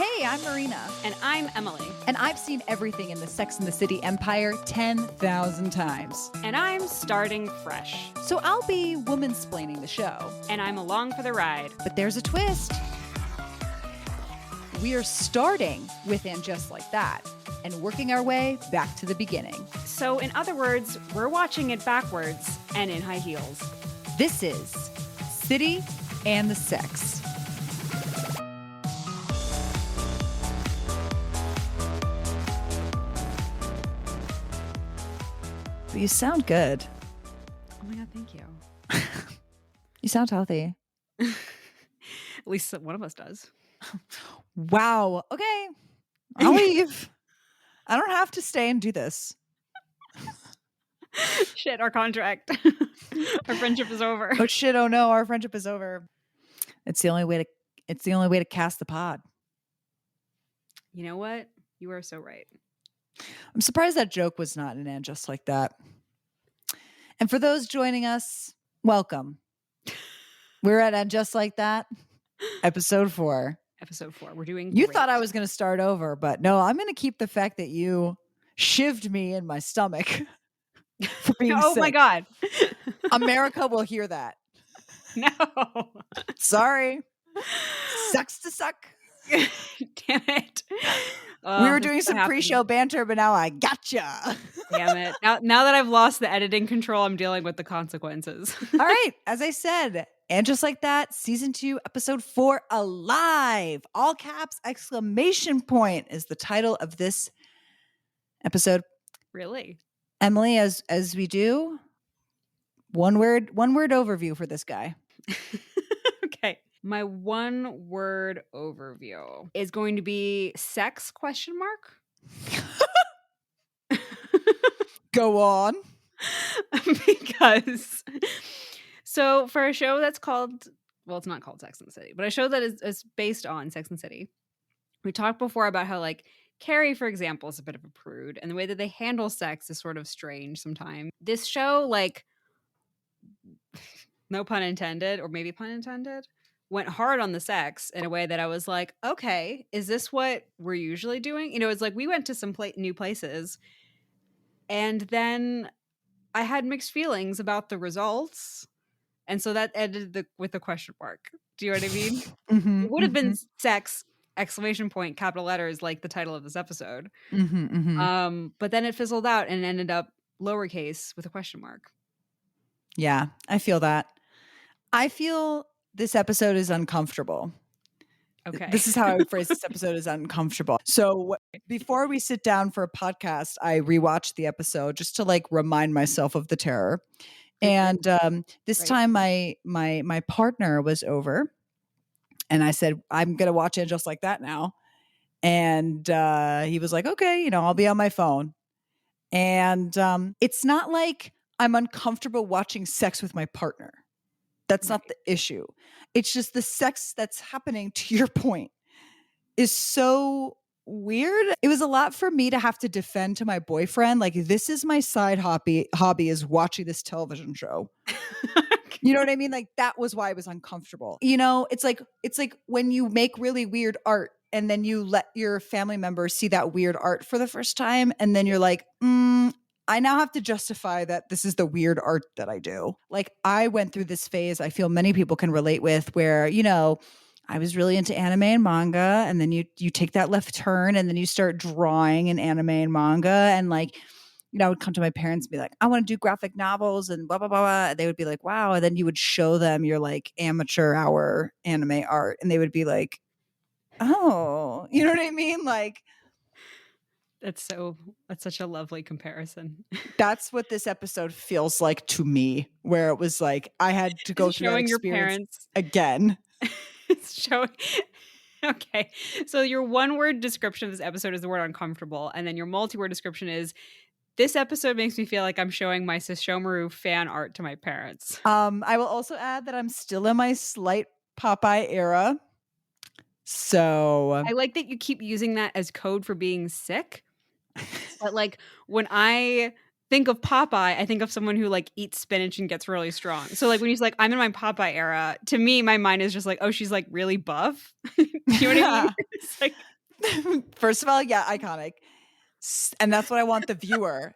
Hey, I'm Marina. And I'm Emily. And I've seen everything in the Sex and the City empire 10,000 times. And I'm starting fresh. So I'll be woman-splaining the show. And I'm along for the ride. But there's a twist. We are starting with And Just Like That and working our way back to the beginning. So in other words, we're watching it backwards and in high heels. This is City and the Sex. You sound good. Oh my God, thank you. You sound healthy. At least one of us does. Wow. Okay. I'll leave. I don't have to stay and do this. Shit, our contract. Our friendship is over. Oh shit, oh no, our friendship is over. It's the only way to cast the pod. You know what? You are so right. I'm surprised that joke was not an And Just Like That. And for those joining us, welcome. We're at And Just Like That, episode 4. Episode 4. We're doing You great. thought I was going to start over, but no, I'm going to keep the fact that you shivved me in my stomach for being Oh sick. my God. America will hear that. No. Sorry. Sucks to suck. Damn it. We were doing some pre-show banter, but now I gotcha. Damn it. Now that I've lost the editing control, I'm dealing with the consequences. All right. As I said, And Just Like That, season 2, episode 4, Alive. All caps, exclamation point is the title of this episode. Really? Emily, as we do, one word overview for this guy. Okay. My one word overview is going to be sex ? Go on. Because so for a show that's called, well, it's not called Sex and the City, but a show that is based on Sex and the City. We talked before about how like Carrie, for example, is a bit of a prude, and the way that they handle sex is sort of strange sometimes. This show, like, no pun intended, or maybe pun intended, went hard on the sex in a way that I was like, okay, is this what we're usually doing? You know, it's like we went to some new places, and then I had mixed feelings about the results. And so that ended with a question mark. Do you know what I mean? Mm-hmm, it would have been sex, exclamation point, capital letters, like the title of this episode. But then it fizzled out and ended up lowercase with a question mark. Yeah, I feel that. I feel this episode is uncomfortable. Okay. This is how I would phrase this episode is uncomfortable. So before we sit down for a podcast, I rewatched the episode just to like remind myself of the terror. And this time my partner was over and I said, I'm going to watch it just like that now. And he was like, okay, you know, I'll be on my phone. And it's not like I'm uncomfortable watching sex with my partner. That's not the issue. It's just the sex that's happening, to your point, is so weird. It was a lot for me to have to defend to my boyfriend. Like, this is my side hobby is watching this television show. You know what I mean? Like, that was why I was uncomfortable. You know, it's like when you make really weird art and then you let your family members see that weird art for the first time. And then you're like, I now have to justify that this is the weird art that I do. Like, I went through this phase I feel many people can relate with where, you know, I was really into anime and manga, and then you take that left turn and then you start drawing in anime and manga, and like, you know, I would come to my parents and be like, I want to do graphic novels and blah, blah, blah, blah. They would be like, wow. And then you would show them your like amateur hour anime art and they would be like, oh, you know what I mean? Like, that's such a lovely comparison. That's what this episode feels like to me, where it was like I had to go through that experience your parents again. It's showing. Okay, so your one-word description of this episode is the word uncomfortable, and then your multi-word description is, this episode makes me feel like I'm showing my Sesshomaru fan art to my parents. I will also add that I'm still in my slight Popeye era. So I like that you keep using that as code for being sick. But like when I think of Popeye, I think of someone who like eats spinach and gets really strong. So like when he's like, I'm in my Popeye era, to me, my mind is just like, oh, she's like really buff. You know what I mean? It's like, First of all, yeah, iconic. And that's what I want the viewer,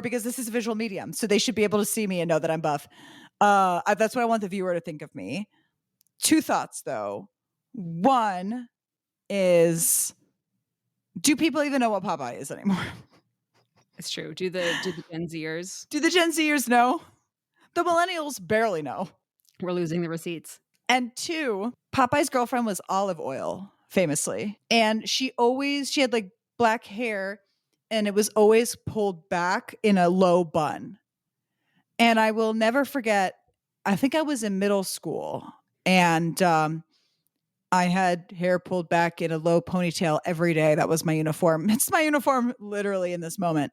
because this is a visual medium. So they should be able to see me and know that I'm buff. That's what I want the viewer to think of me. 2 thoughts though. One is, do people even know what Popeye is anymore? It's true. Do the Gen Zers? Do the Gen Zers know? The millennials barely know. We're losing the receipts. And 2, Popeye's girlfriend was Olive Oil, famously. And she had like black hair, and it was always pulled back in a low bun. And I will never forget, I think I was in middle school, and I had hair pulled back in a low ponytail every day. That was my uniform. It's my uniform literally in this moment.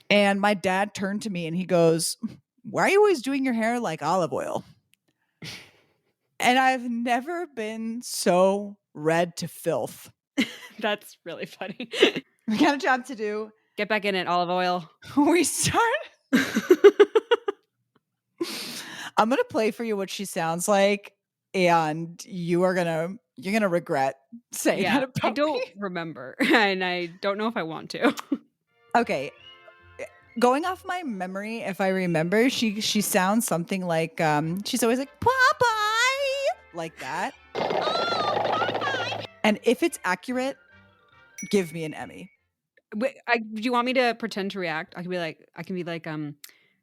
And my dad turned to me and he goes, "Why are you always doing your hair like Olive Oil?" And I've never been so red to filth. That's really funny. We got a job to do. Get back in it, Olive Oil. We start. I'm going to play for you what she sounds like, and you're going to regret saying that about I don't me. remember, and I don't know if I want to. Okay. Going off my memory, if I remember, she sounds something like, she's always like, "Popeye," like that. Oh, Popeye. And if it's accurate, give me an Emmy. Wait, do you want me to pretend to react? I can be like,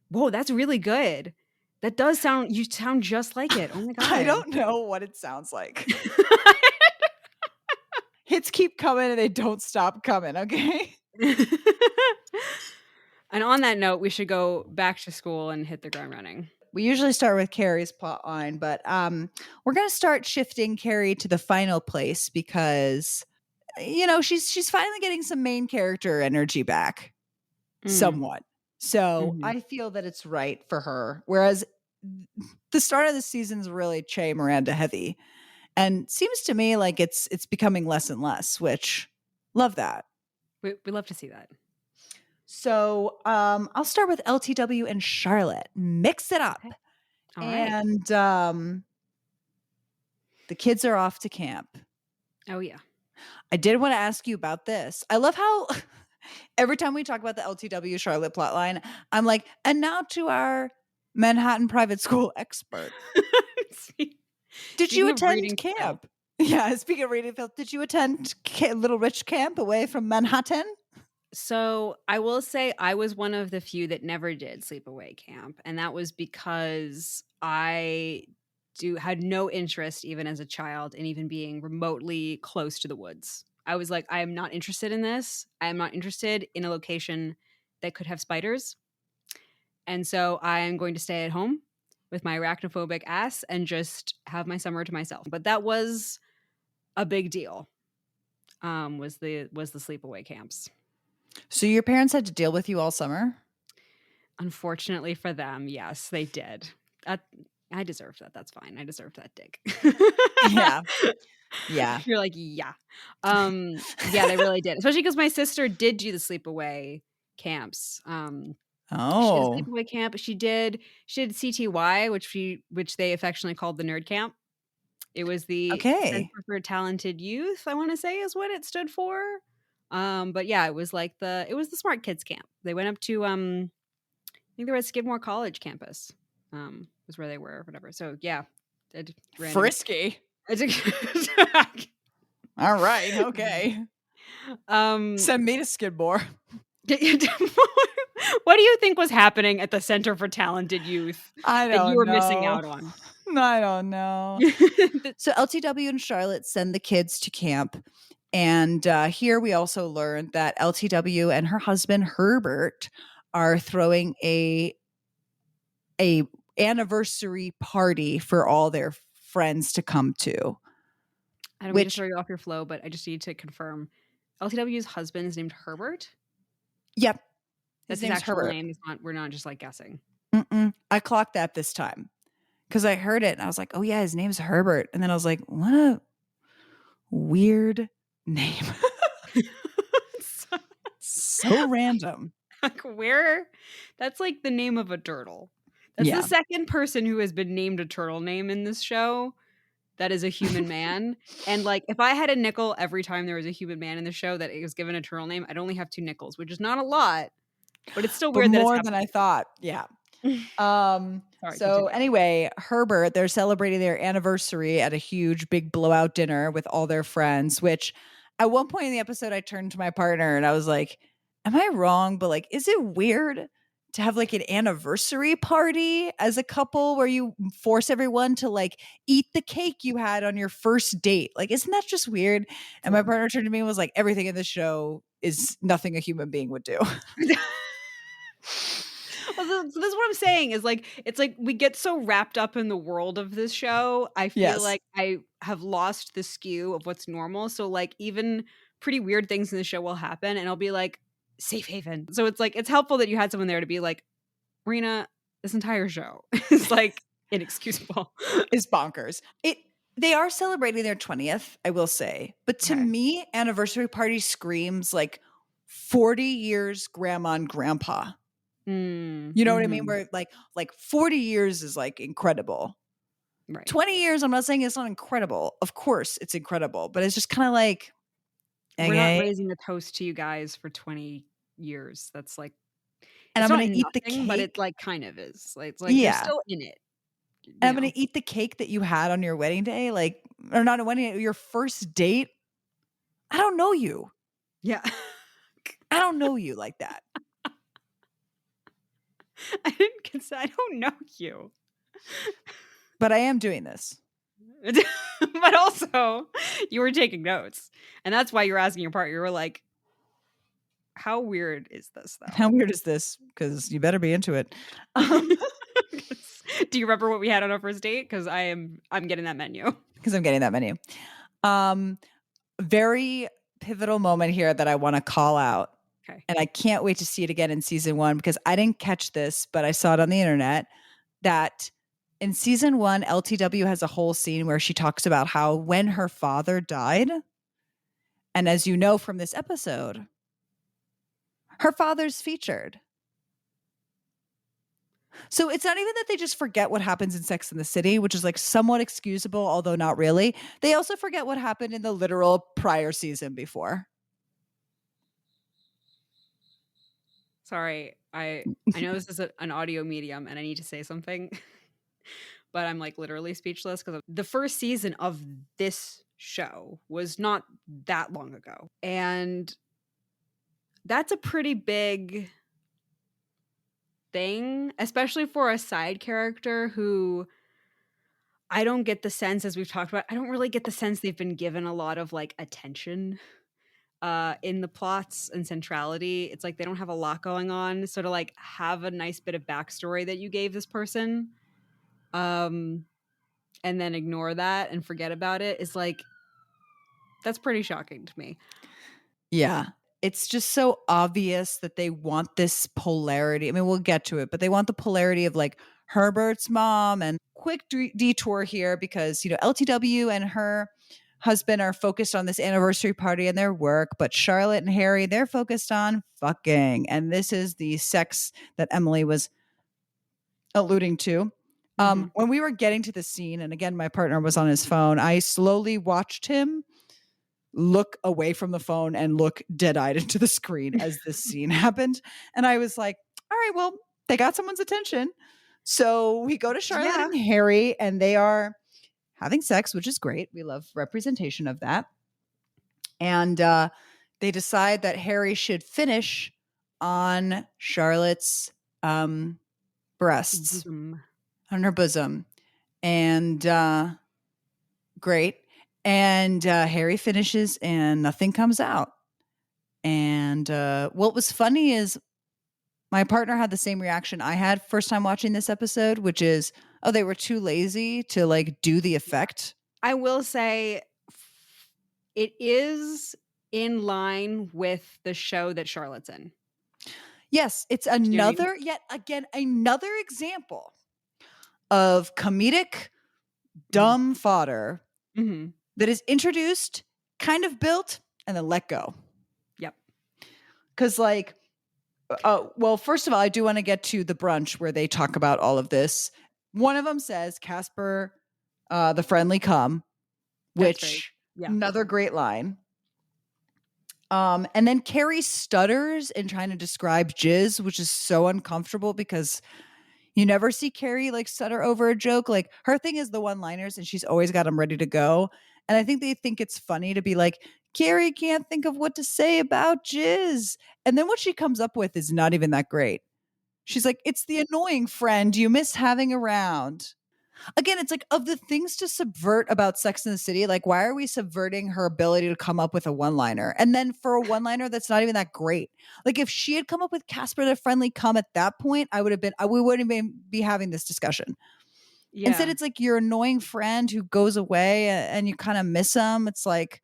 whoa, that's really good. That does sound, you sound just like it. Oh my God. I don't know what it sounds like. Hits keep coming and they don't stop coming, okay? And on that note, we should go back to school and hit the ground running. We usually start with Carrie's plot line, but we're going to start shifting Carrie to the final place because, she's finally getting some main character energy back somewhat. So I feel that it's right for her. Whereas the start of the season is really Che Miranda heavy, and seems to me like it's becoming less and less, which love that. We love to see that. So I'll start with LTW and Charlotte. Mix it up. Okay. All right. And the kids are off to camp. Oh, yeah. I did want to ask you about this. I love how every time we talk about the LTW Charlotte plotline, I'm like, and now to our Manhattan private school expert. Did you attend camp? Yeah, speaking of reading Phil, did you attend Little Rich Camp away from Manhattan? So I will say I was one of the few that never did sleepaway camp. And that was because I had no interest, even as a child, in even being remotely close to the woods. I was like, I am not interested in this. I am not interested in a location that could have spiders. And so I am going to stay at home with my arachnophobic ass and just have my summer to myself. But that was a big deal, was the sleepaway camps. So your parents had to deal with you all summer? Unfortunately for them, yes, they did. I deserved that. That's fine. I deserved that dick. Yeah. Yeah. You're like, yeah. Yeah, they really did. Especially because my sister did do the sleepaway camps. She did sleepaway camp. She did CTY, which they affectionately called the nerd camp. It was the Center for Talented Youth, I want to say is what it stood for. But yeah, it was the smart kids camp. They went up to I think they were at Skidmore College campus. Was where they were or whatever. So yeah. Frisky. All right, okay. Send me to Skidmore. What do you think was happening at the Center for Talented Youth that you were missing out on? I don't know. So LTW and Charlotte send the kids to camp. And here we also learned that LTW and her husband Herbert are throwing a anniversary party for all their friends to come to. I don't mean to throw you off your flow, but I just need to confirm. LTW's husband is named Herbert? Yep. That's his actual name. We're not just like guessing. I clocked that this time because I heard it and I was like, oh yeah, his name's Herbert. And then I was like, what a weird name. So random. Like that's like the name of a turtle. That's the second person who has been named a turtle name in this show. that is a human man. And like, if I had a nickel every time there was a human man in the show that it was given a turtle name, I'd only have 2 nickels, which is not a lot, but it's still But weird that it's more than I happening. thought. Yeah. Sorry, So continue. anyway, Herbert, they're celebrating their anniversary at a huge big blowout dinner with all their friends, which at one point in the episode I turned to my partner and I was like, am I wrong? But like, is it weird to have like an anniversary party as a couple where you force everyone to like eat the cake you had on your first date? Like, isn't that just weird? And my partner turned to me and was like, everything in this show is nothing a human being would do. Well, so this is what I'm saying is like, it's like we get so wrapped up in the world of this show. I feel Yes. like I have lost the skew of what's normal. So like even pretty weird things in the show will happen and I'll be like, safe haven. So it's like, it's helpful that you had someone there to be like, Marina, this entire show is like inexcusable. Is bonkers. They are celebrating their 20th, I will say. But to Okay. me, anniversary party screams like 40 years grandma and grandpa. You know what I mean? Where like 40 years is like incredible. Right. 20 years, I'm not saying it's not incredible. Of course it's incredible, but it's just kind of like We're not okay. raising a toast to you guys for 20 years. That's like, And it's I'm not gonna eat the nothing, but it cake. like kind of is. Like it's like you're Yeah. still in it. And You I'm gonna know. eat the cake that you had on your wedding day, like, or not a wedding day, your first date. I don't know you. Yeah. I don't know you like that. I didn't consider, I don't know you. But I am doing this. But also, you were taking notes. And that's why you were asking your partner. You were like, how weird is this, though? How weird is this? Because you better be into it. Do you remember what we had on our first date? Because I'm getting that menu. Because I'm getting that menu. Very pivotal moment here that I want to call out. Okay. And I can't wait to see it again in season 1 because I didn't catch this, but I saw it on the internet that in season 1, LTW has a whole scene where she talks about how when her father died, and as you know from this episode, her father's featured. So it's not even that they just forget what happens in Sex and the City, which is like somewhat excusable, although not really. They also forget what happened in the literal prior season before. Sorry, I know this is an audio medium and I need to say something, but I'm like literally speechless because the first season of this show was not that long ago. And that's a pretty big thing, especially for a side character who I don't get the sense, as we've talked about, I don't really get the sense they've been given a lot of like attention in the plots and centrality. It's like they don't have a lot going on. So to like have a nice bit of backstory that you gave this person, and then ignore that and forget about it is like, that's pretty shocking to me. Yeah. It's just so obvious that they want this polarity. I mean, we'll get to it, but they want the polarity of like Herbert's mom. And quick detour here because, you know, LTW and her husband are focused on this anniversary party and their work, but Charlotte and Harry, they're focused on fucking. And this is the sex that Emily was alluding to. When we were getting to the scene, and again, my partner was on his phone, I slowly watched him look away from the phone and look dead-eyed into the screen as this scene happened. And I was like, all right, well, they got someone's attention. So we go to Charlotte and Harry, and they are having sex, which is great. We love representation of that. And they decide that Harry should finish on Charlotte's breasts, on her bosom. And great. And Harry finishes and nothing comes out. And what was funny is my partner had the same reaction I had first time watching this episode, which is, oh, they were too lazy to like do the effect. I will say it is in line with the show that Charlotte's in. Yes, it's another, yet again, another example of comedic dumb fodder that is introduced, kind of built, and then let go. Yep. Because like, well, first of all, I do want to get to the brunch where they talk about all of this. One of them says, Casper, the friendly cum. which another great line. And then Carrie stutters in trying to describe jizz, which is so uncomfortable because you never see Carrie like stutter over a joke. Like her thing is the one-liners and she's always got them ready to go. And I think they think it's funny to be like, Carrie can't think of what to say about jizz. And then what she comes up with is not even that great. She's like, it's the annoying friend you miss having around. Again, it's like of the things to subvert about Sex in the City, like why are we subverting her ability to come up with a one-liner? And then for a one-liner that's not even that great. Like if she had come up with Casper the Friendly Cum at that point, we wouldn't even be having this discussion. Yeah. Instead, it's like your annoying friend who goes away and you kind of miss them. It's like,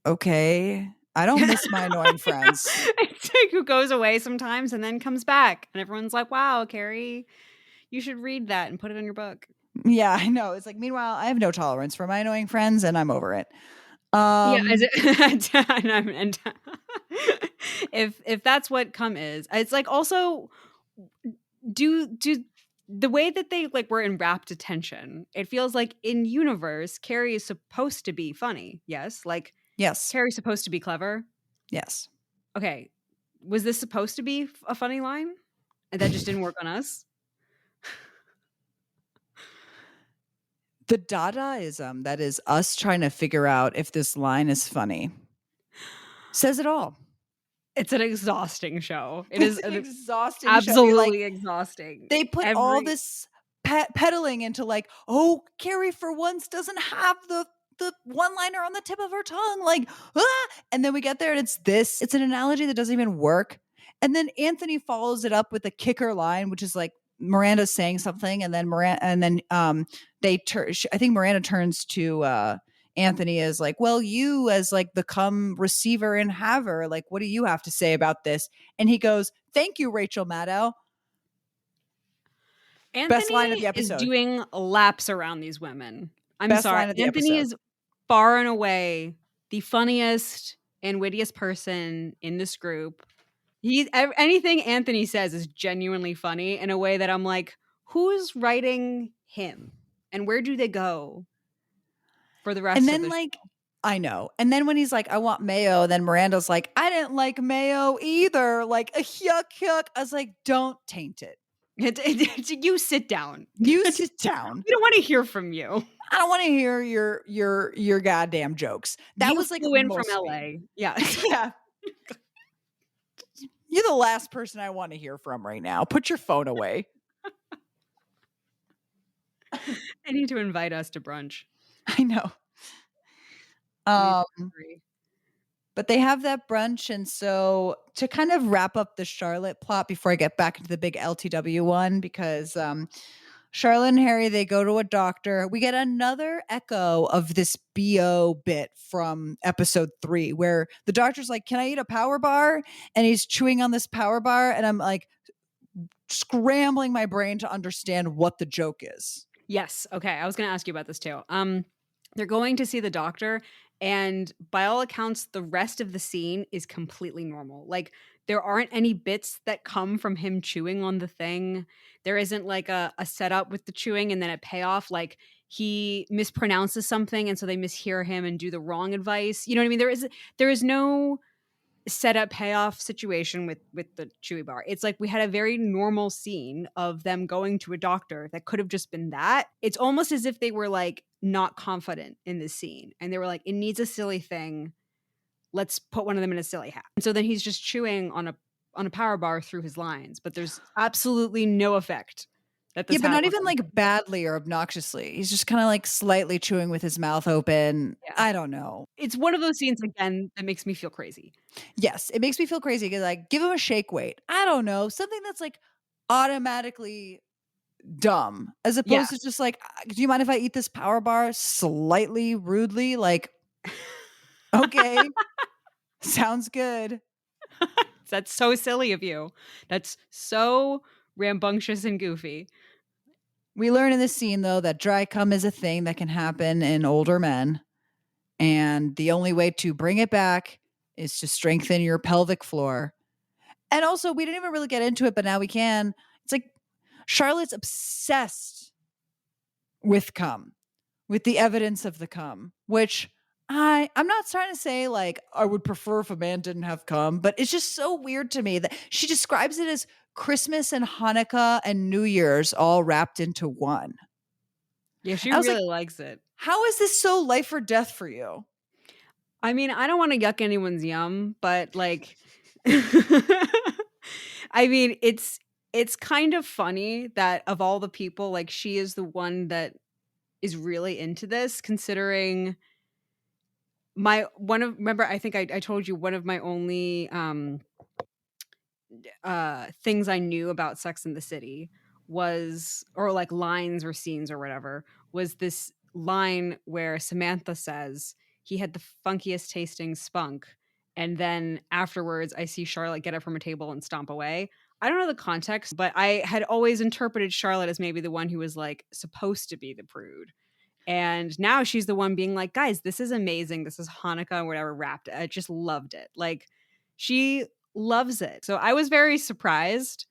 okay, I don't miss my annoying friends. It's like who goes away sometimes and then comes back. And everyone's like, wow, Carrie, you should read that and put it in your book. Yeah, I know. It's like, meanwhile, I have no tolerance for my annoying friends and I'm over it. And if that's what cum is, it's like also do the way that they like were in rapt attention. It feels like in universe, Carrie is supposed to be funny. Yes, like yes, Carrie's supposed to be clever. Yes. Okay, was this supposed to be a funny line, and that just didn't work on us? The Dadaism that is us trying to figure out if this line is funny says it all. It's an exhausting show. It is an exhausting absolutely show. Exhausting. They put all this peddling into like, oh, Carrie for once doesn't have the one-liner on the tip of her tongue, like, and then we get there and it's an analogy that doesn't even work. And then Anthony follows it up with a kicker line, which is like Miranda's saying something, and then I think Miranda turns to Anthony as like, well, you as like the cum receiver and haver, like, what do you have to say about this? And he goes, thank you, Rachel Maddow. Anthony best line of the episode. Is doing laps around these women. I'm best sorry. Line of the Anthony episode. Is far and away the funniest and wittiest person in this group. Anything Anthony says is genuinely funny in a way that I'm like, who's writing him? And where do they go for the rest of the show? I know. And then when he's like, I want mayo, then Miranda's like, I didn't like mayo either. Like, yuck. I was like, don't taint it. You sit down. You sit down. We don't want to hear from you. I don't want to hear your goddamn jokes. That was like flew in from LA. Yeah. Yeah. You're the last person I want to hear from right now. Put your phone away. I need to invite us to brunch. I know. But they have that brunch, and so to kind of wrap up the Charlotte plot before I get back into the big LTW one, because Charlotte and Harry, they go to a doctor. We get another echo of this BO bit from episode 3 where the doctor's like, can I eat a power bar? And he's chewing on this power bar, and I'm like scrambling my brain to understand what the joke is. Yes. Okay. I was going to ask you about this too. They're going to see the doctor, and by all accounts, the rest of the scene is completely normal. Like, there aren't any bits that come from him chewing on the thing. There isn't like a setup with the chewing and then a payoff. Like, he mispronounces something, and so they mishear him and do the wrong advice. You know what I mean? There is no setup payoff situation with the chewy bar. It's like we had a very normal scene of them going to a doctor that could have just been that. It's almost as if they were like not confident in this scene, and they were like, it needs a silly thing, let's put one of them in a silly hat. And so then he's just chewing on a power bar through his lines, but there's absolutely no effect that this but not even like badly or obnoxiously. He's just kind of like slightly chewing with his mouth open. Yeah. I don't know. It's one of those scenes again that makes me feel crazy. Yes, it makes me feel crazy because like, give him a shake weight. I don't know, something that's like automatically dumb, as opposed to just like, do you mind if I eat this power bar slightly rudely? Like, okay, sounds good. That's so silly of you. That's so rambunctious and goofy. We learn in this scene, though, that dry cum is a thing that can happen in older men. And the only way to bring it back is to strengthen your pelvic floor. And also, we didn't even really get into it, but now we can. It's like Charlotte's obsessed with cum. with the evidence of the cum, which I'm not trying to say like I would prefer if a man didn't have cum, but it's just so weird to me that she describes it as Christmas and Hanukkah and New Year's all wrapped into one. Yeah, she I was like, really likes it. how is this so life or death for you? I mean, I don't want to yuck anyone's yum, but like I mean, it's kind of funny that of all the people, like she is the one that is really into this, considering my one of remember I think I told you one of my only things I knew about Sex in the City was, or like lines or scenes or whatever, was this line where Samantha says he had the funkiest tasting spunk, and then afterwards I see Charlotte get up from a table and stomp away. I don't know the context, but I had always interpreted Charlotte as maybe the one who was like supposed to be the prude. And now she's the one being like, guys, this is amazing. This is Hanukkah or whatever wrapped. I just loved it. Like she loves it. So I was very surprised.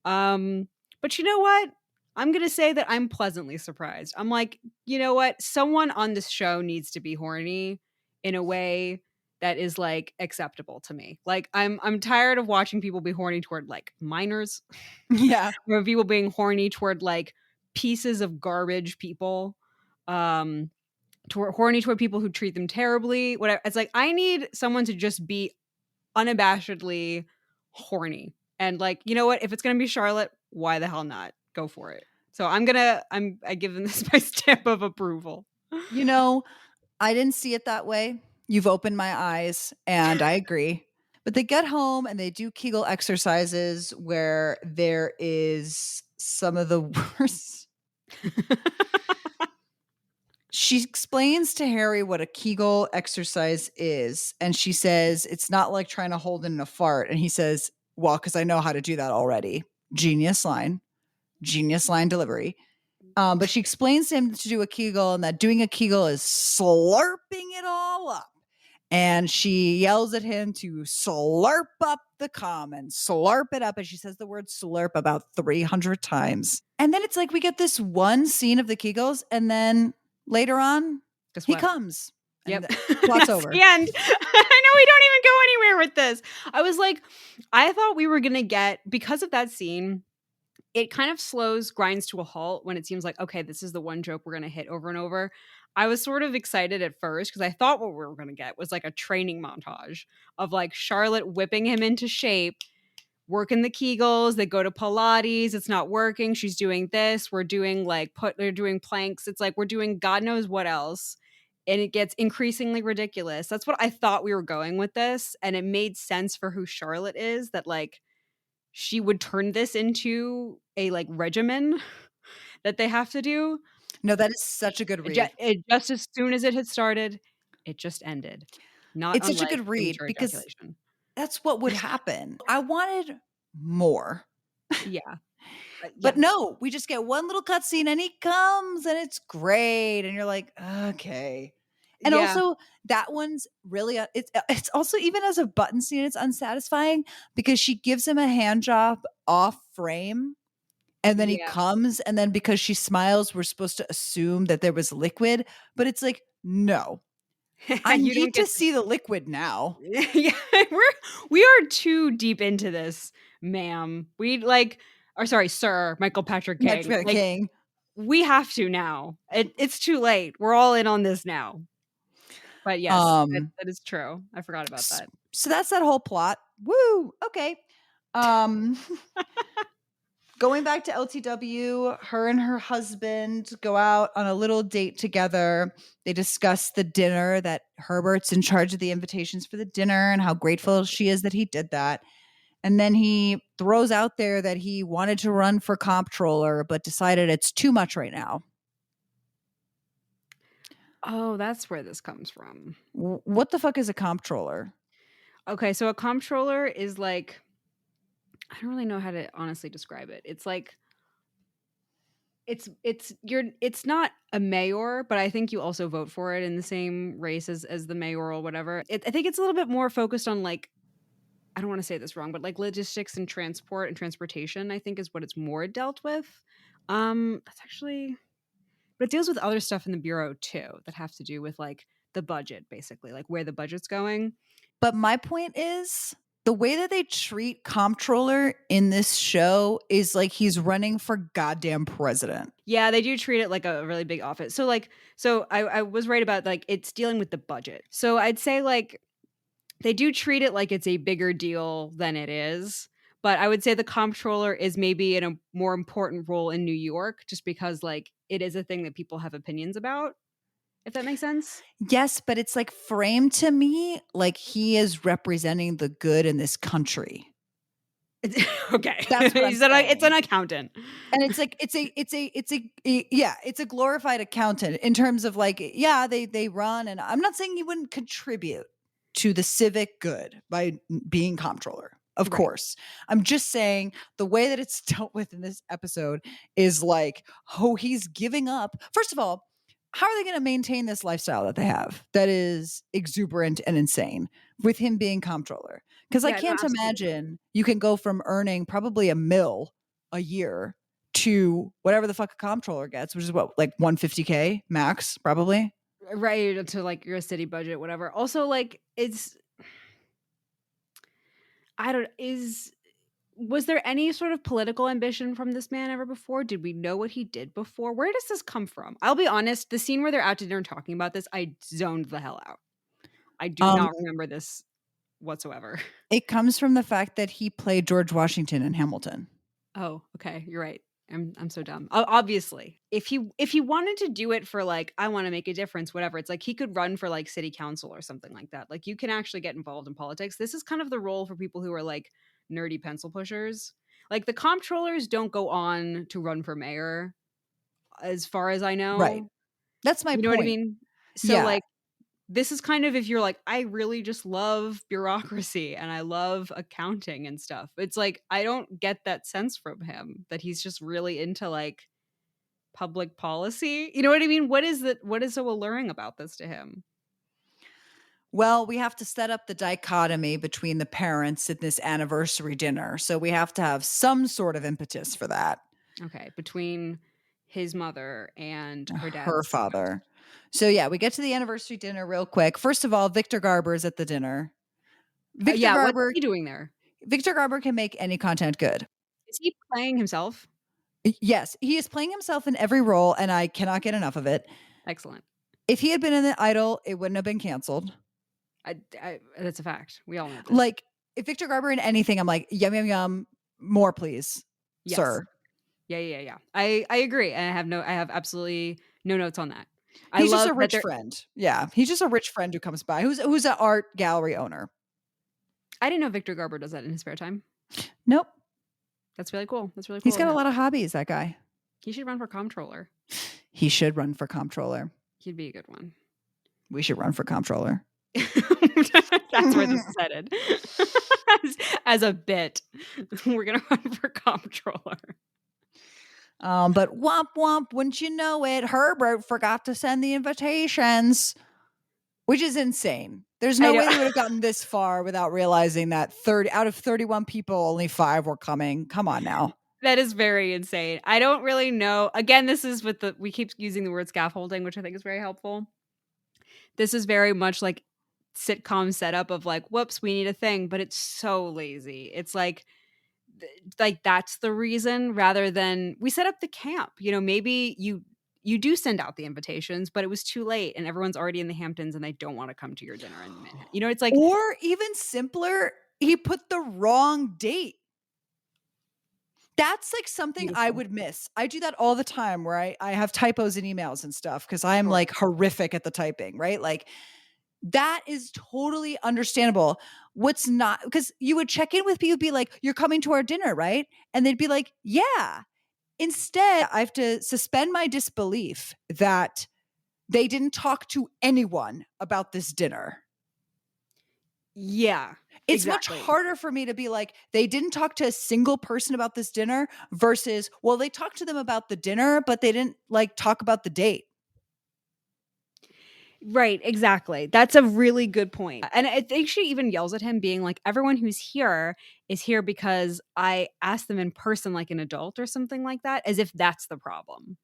But you know what? I'm going to say that I'm pleasantly surprised. I'm like, you know what? Someone on this show needs to be horny in a way that is like acceptable to me. Like I'm tired of watching people be horny toward like minors Yeah. or people being horny toward like pieces of garbage people, um horny toward people who treat them terribly, whatever. It's like I need someone to just be unabashedly horny, and like, you know what, if it's gonna be Charlotte, why the hell not, go for it. So I give them this my stamp of approval. You know, I didn't see it that way. You've opened my eyes, and I agree. But they get home and they do Kegel exercises where there is some of the worst. She explains to Harry what a Kegel exercise is. And she says, it's not like trying to hold in a fart. And he says, well, because I know how to do that already. Genius line delivery. But she explains to him to do a Kegel and that doing a Kegel is slurping it all up. And she yells at him to slurp up the cum and slurp it up. And she says the word slurp about 300 times. And then it's like we get this one scene of the Kegels, and then later on, Guess he what? comes. Yep. And the plot's over. The end. I know we don't even go anywhere with this. I was like, I thought we were gonna get, because of that scene, it kind of grinds to a halt when it seems like, okay, this is the one joke we're going to hit over and over. I was sort of excited at first because I thought what we were going to get was like a training montage of like Charlotte whipping him into shape, working the Kegels. They go to Pilates. It's not working. She's doing this. We're doing like they're doing planks. It's like we're doing God knows what else. And it gets increasingly ridiculous. That's what I thought we were going with this. And it made sense for who Charlotte is, that like she would turn this into a like regimen that they have to do. No, that is such a good read. Just as soon as it had started, it just ended. Not It's such a good read because that's what would happen. I wanted more. Yeah. But no, we just get one little cutscene and he comes and it's great. And you're like, okay. And also that one's really, it's also, even as a button scene, it's unsatisfying because she gives him a hand job off frame. And then he comes, and then because she smiles, we're supposed to assume that there was liquid, but it's like, no, I need to see the liquid now. Yeah, we are too deep into this, ma'am. Sir, Michael Patrick King. We have to now. It's too late. We're all in on this now. But yes, that is true. I forgot about that. So that's that whole plot. Woo. Okay. Going back to LTW, her and her husband go out on a little date together. They discuss the dinner, that Herbert's in charge of the invitations for the dinner and how grateful she is that he did that. And then he throws out there that he wanted to run for comptroller, but decided it's too much right now. Oh, that's where this comes from. What the fuck is a comptroller? Okay, so a comptroller is like, I don't really know how to honestly describe it. It's like it's not a mayor, but I think you also vote for it in the same race as the mayoral whatever. I think it's a little bit more focused on like, I don't want to say this wrong, but like logistics and transportation, I think is what it's more dealt with. That's actually, But it deals with other stuff in the Bureau too that have to do with like the budget, basically, like where the budget's going. But my point is the way that they treat comptroller in this show is like he's running for goddamn president. Yeah, they do treat it like a really big office. So like, I was right about like it's dealing with the budget. So I'd say like they do treat it like it's a bigger deal than it is. But I would say the comptroller is maybe in a more important role in New York just because like it is a thing that people have opinions about, if that makes sense. Yes, but it's like framed to me like he is representing the good in this country. Okay. That's what I'm saying. It's an accountant. And it's like it's a glorified accountant in terms of like, yeah, they run, and I'm not saying he wouldn't contribute to the civic good by being comptroller. Of Right. course. I'm just saying the way that it's dealt with in this episode is like, oh, he's giving up. First of all, how are they going to maintain this lifestyle that they have that is exuberant and insane with him being comptroller? Because I Yeah, no, can't absolutely. imagine you can go from earning probably $1 million a year to whatever the fuck a comptroller gets, which is what, like $150K max, probably. Right, to like your city budget, whatever. Also, like it's I don't was there any sort of political ambition from this man ever before? Did we know what he did before? Where does this come from? I'll be honest, the scene where they're out to dinner talking about this, I zoned the hell out. I do not remember this whatsoever. It comes from the fact that he played George Washington in Hamilton. Oh, okay, you're right. I'm so dumb. Obviously, if he wanted to do it for like I want to make a difference, whatever, it's like he could run for like city council or something like that. Like you can actually get involved in politics. This is kind of the role for people who are like nerdy pencil pushers. Like the comptrollers don't go on to run for mayor, as far as I know. Right. That's my You point. know what I mean? So Yeah. like this is kind of if you're like, I really just love bureaucracy and I love accounting and stuff. It's like, I don't get that sense from him that he's just really into like public policy. You know what I mean? What is so alluring about this to him? Well, we have to set up the dichotomy between the parents at this anniversary dinner. So we have to have some sort of impetus for that. Okay. Between his mother and her father. So yeah, we get to the anniversary dinner real quick. First of all, Victor Garber is at the dinner. Victor Garber, what's he doing there? Victor Garber can make any content good. Is he playing himself? Yes, he is playing himself in every role, and I cannot get enough of it. Excellent. If he had been in The Idol, it wouldn't have been canceled. That's a fact. We all know this. Like, if Victor Garber in anything, I'm like, yum, yum, yum, more please, yes. sir. Yeah. I agree. And I have absolutely no notes on that. He's just a rich friend. Yeah. He's just a rich friend who comes by, who's an art gallery owner. I didn't know Victor Garber does that in his spare time. Nope. That's really cool. That's really cool. He's got a lot of hobbies, that guy. He should run for comptroller. He should run for comptroller. He'd be a good one. We should run for comptroller. That's where this is headed. As a bit, we're going to run for comptroller. But womp womp, wouldn't you know it, Herbert forgot to send the invitations, which is insane. There's no way they would have gotten this far without realizing that 30 out of 31 people, only 5 were coming. Come on now. That is very insane. I don't really know. Again, this is we keep using the word scaffolding, which I think is very helpful. This is very much like sitcom setup of like, whoops, we need a thing, but it's so lazy. It's like that's the reason rather than we set up the camp. You know, maybe you do send out the invitations, but it was too late and everyone's already in the Hamptons and they don't want to come to your dinner in Manhattan. You know, it's like, or even simpler, he put the wrong date. That's like something beautiful. I would miss. I do that all the time where I have typos in emails and stuff because I am like horrific at the typing, right? Like that is totally understandable. What's not, because you would check in with people, be like, you're coming to our dinner, right? And they'd be like, yeah. Instead, I have to suspend my disbelief that they didn't talk to anyone about this dinner. Yeah. It's much harder for me to be like, they didn't talk to a single person about this dinner versus, well, they talked to them about the dinner, but they didn't like talk about the date. Right, exactly. That's a really good point. And I think she even yells at him being like, everyone who's here is here because I asked them in person like an adult or something like that, as if that's the problem.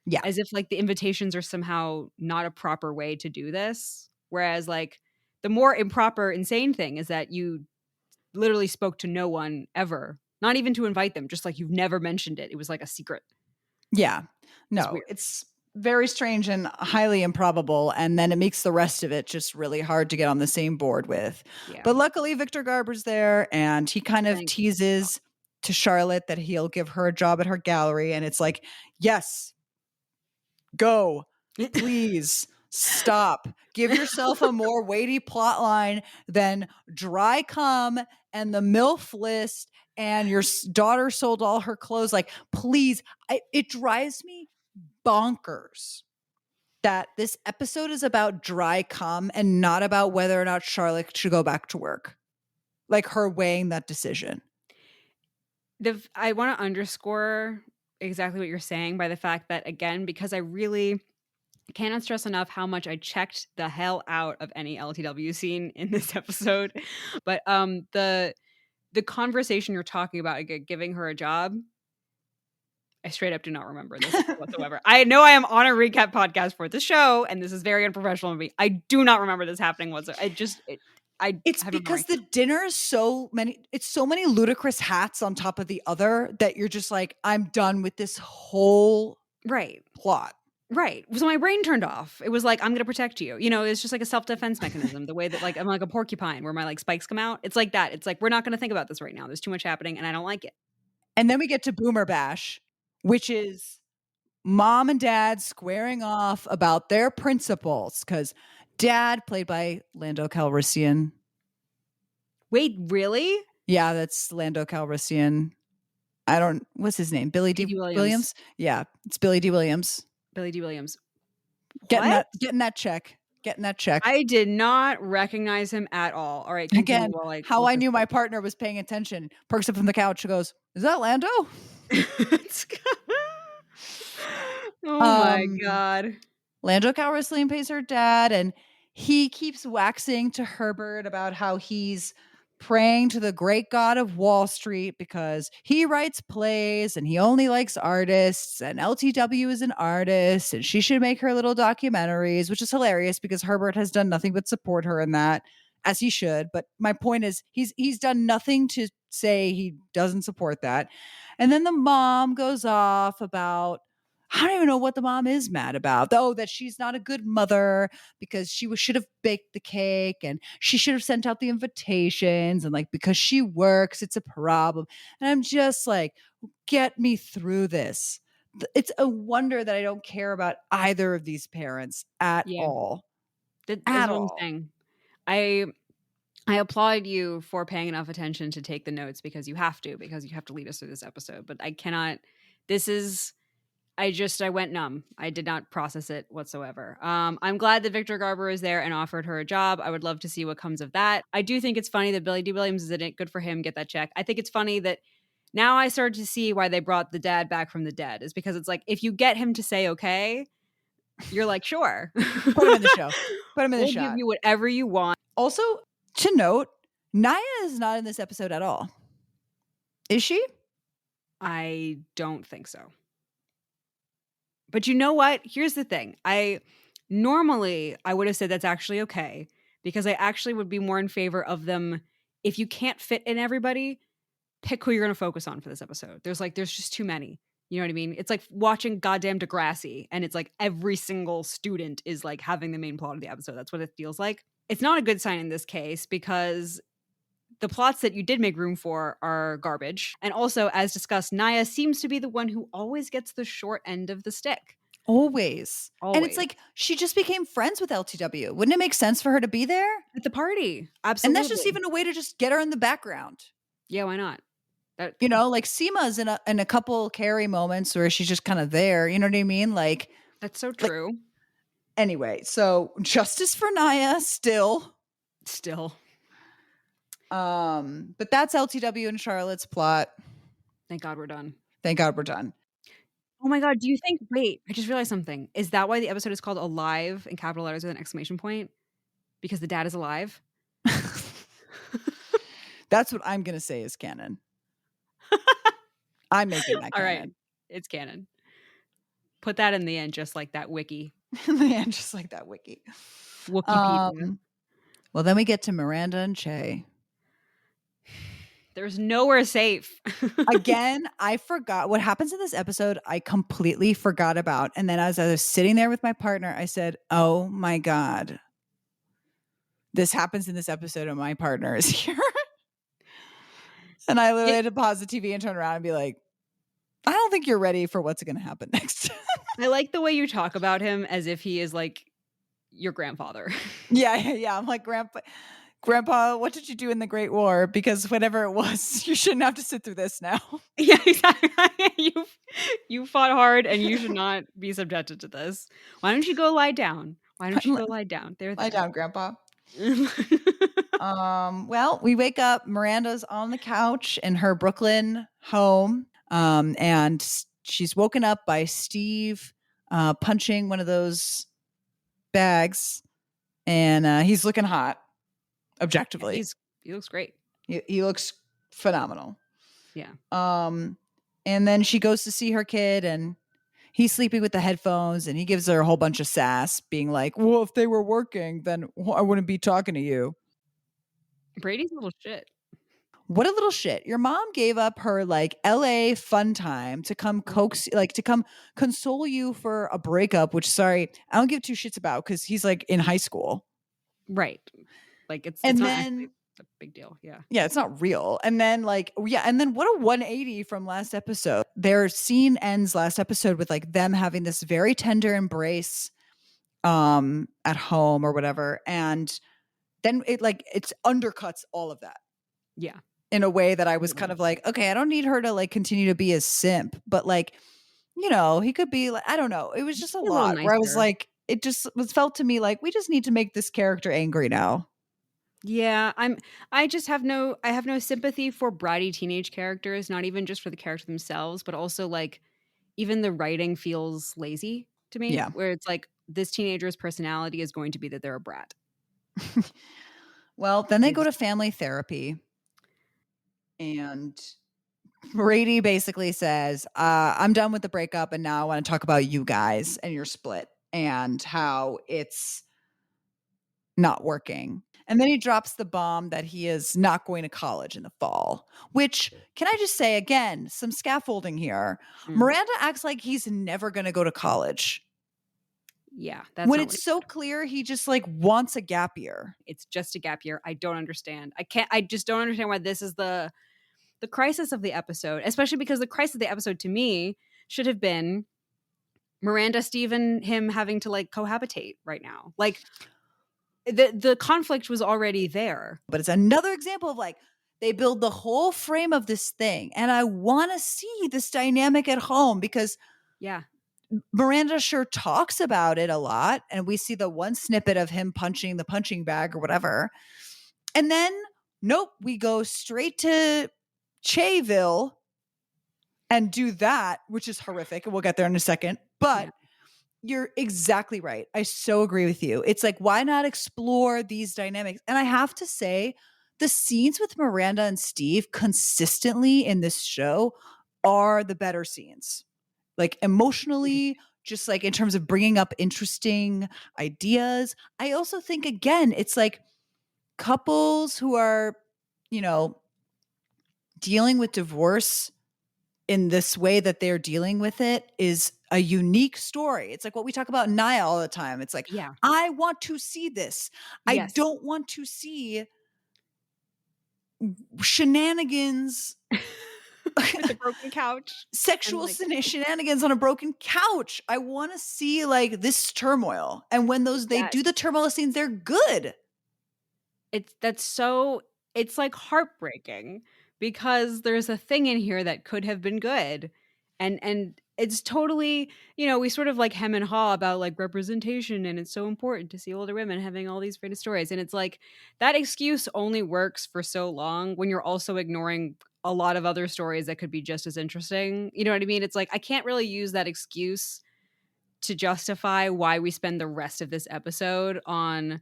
Yeah. As if like the invitations are somehow not a proper way to do this. Whereas like the more improper, insane thing is that you literally spoke to no one ever, not even to invite them, just like you've never mentioned it. It was like a secret. Yeah. It's No, weird. it's very strange and highly improbable. And then it makes the rest of it just really hard to get on the same board with. Yeah. But luckily, Victor Garber's there and he kind of Thank teases to Charlotte that he'll give her a job at her gallery. And it's like, yes, go, please. Stop. Give yourself a more weighty plot line than dry cum and the MILF list and your daughter sold all her clothes. Like, please, it drives me bonkers that this episode is about dry cum and not about whether or not Charlotte should go back to work. Like her weighing that decision. I want to underscore exactly what you're saying by the fact that, again, because I really cannot stress enough how much I checked the hell out of any LTW scene in this episode. But the conversation you're talking about, giving her a job, I straight up do not remember this whatsoever. I know I am on a recap podcast for the show, and this is very unprofessional of me. I do not remember this happening whatsoever. It's because the dinner is so many ludicrous hats on top of the other that you're just like, I'm done with this whole plot. Right. So my brain turned off. It was like, I'm going to protect you. You know, it's just like a self-defense mechanism. The way that like, I'm like a porcupine where my like spikes come out. It's like that. It's like, we're not going to think about this right now. There's too much happening and I don't like it. And then we get to Boomer Bash, which is mom and dad squaring off about their principles. Because dad, played by Lando Calrissian. Wait, really? Yeah, that's Lando Calrissian. What's his name? Billy D. Williams? Yeah, it's Billy D. Williams. Billy D. Williams. Getting that check. Getting that check. I did not recognize him at all. All right. Again, how I knew my partner was paying attention. Perks up from the couch. She goes, "Is that Lando?" Oh my God. Lando Calrissian plays her dad, and he keeps waxing to Herbert about how he's praying to the great god of Wall Street because he writes plays and he only likes artists, and LTW is an artist and she should make her little documentaries, which is hilarious because Herbert has done nothing but support her in that, as he should. But my point is he's done nothing to say he doesn't support that. And then the mom goes off about, I don't even know what the mom is mad about, though, that she's not a good mother because she should have baked the cake and she should have sent out the invitations, and like because she works, it's a problem. And I'm just like, get me through this. It's a wonder that I don't care about either of these parents at all. That's what I'm saying. I applaud you for paying enough attention to take the notes because you have to lead us through this episode. But I cannot. I went numb. I did not process it whatsoever. I'm glad that Victor Garber is there and offered her a job. I would love to see what comes of that. I do think it's funny that Billy D. Williams is in it. Good for him. Get that check. I think it's funny that now I started to see why they brought the dad back from the dead, is because it's like, if you get him to say okay, you're like, sure. Put him in the show. Put him in the show. We'll give you whatever you want. Also, to note, Naya is not in this episode at all. Is she? I don't think so. But you know what? Here's the thing. Normally I would have said that's actually okay, because I actually would be more in favor of them. If you can't fit in everybody, pick who you're going to focus on for this episode. There's just too many. You know what I mean? It's like watching goddamn Degrassi, and it's like every single student is like having the main plot of the episode. That's what it feels like. It's not a good sign in this case because the plots that you did make room for are garbage. And also, as discussed, Naya seems to be the one who always gets the short end of the stick. Always. And it's like, she just became friends with LTW. Wouldn't it make sense for her to be there? At the party. Absolutely. And that's just even a way to just get her in the background. Yeah, why not? You know, like Seema's in a couple Carrie moments where she's just kind of there. You know what I mean? Like, that's so true. Like, anyway, so justice for Naya still. But that's LTW and Charlotte's plot. Thank God we're done. Oh my God, wait, I just realized something. Is that why the episode is called Alive in capital letters with an exclamation point? Because the dad is alive? That's what I'm going to say is canon. I'm making that canon. All right, it's canon. Put that in the end, just like that wiki. Man, just like that wiki. Wikipedia. Well, then we get to Miranda and Che. There's nowhere safe. Again, I forgot what happens in this episode. I completely forgot about. And then as I was sitting there with my partner, I said, oh my God, this happens in this episode and my partner is here. And I literally had to pause the TV and turn around and be like, I don't think you're ready for what's going to happen next. I like the way you talk about him as if he is like your grandfather. Yeah. I'm like, Grandpa, what did you do in the Great War? Because whatever it was, you shouldn't have to sit through this now. Yeah, exactly. You fought hard and you should not be subjected to this. Why don't you go lie down? Why don't you go lie down? Lie down, Grandpa. Well, we wake up. Miranda's on the couch in her Brooklyn home. And she's woken up by Steve punching one of those bags. And he's looking hot, objectively. Yeah, he looks great. He looks phenomenal. Yeah. And then she goes to see her kid, and he's sleeping with the headphones, and he gives her a whole bunch of sass, being like, well, if they were working, then I wouldn't be talking to you. Brady's a little shit. What a little shit. Your mom gave up her like LA fun time to come to come console you for a breakup, which sorry, I don't give two shits about because he's like in high school. Right. Like it's not actually a big deal. Yeah. Yeah, it's not real. And then what a 180 from last episode. Their scene ends last episode with like them having this very tender embrace at home or whatever. And then it's undercuts all of that. Yeah. In a way that I was kind of like, okay, I don't need her to like continue to be a simp, but like, he could be like, I don't know. It was just a lot where I was like, it just felt to me like we just need to make this character angry now. Yeah, I have no sympathy for bratty teenage characters, not even just for the character themselves, but also like even the writing feels lazy to me. Yeah. Where it's like this teenager's personality is going to be that they're a brat. Well, then they go to family therapy. And Brady basically says, I'm done with the breakup and now I want to talk about you guys and your split and how it's not working. And then he drops the bomb that he is not going to college in the fall, which, can I just say again, some scaffolding here. Miranda acts like he's never going to go to college. Yeah. That's when it's so clear he just like wants a gap year. It's just a gap year. I don't understand. I just don't understand why this is the crisis of the episode, especially because the crisis of the episode to me should have been Miranda, Steve, and him having to like cohabitate right now. Like the conflict was already there. But it's another example of like they build the whole frame of this thing. And I want to see this dynamic at home because Miranda sure talks about it a lot. And we see the one snippet of him punching the punching bag or whatever. And then, nope, we go straight to Cheville and do that, which is horrific. And we'll get there in a second. But you're exactly right. I so agree with you. It's like, why not explore these dynamics? And I have to say, the scenes with Miranda and Steve consistently in this show are the better scenes. Like emotionally, just like in terms of bringing up interesting ideas. I also think, again, it's like couples who are, dealing with divorce in this way that they're dealing with it is a unique story. It's like what we talk about in Naya all the time. It's like, I want to see this. I don't want to see shenanigans. With a broken couch. Sexual shenanigans on a broken couch. I want to see like this turmoil. And when they do the turmoil scenes, they're good. It's like heartbreaking because there's a thing in here that could have been good. And it's totally, we sort of like hem and haw about like representation and it's so important to see older women having all these great stories. And it's like that excuse only works for so long when you're also ignoring a lot of other stories that could be just as interesting. You know what I mean? It's like, I can't really use that excuse to justify why we spend the rest of this episode on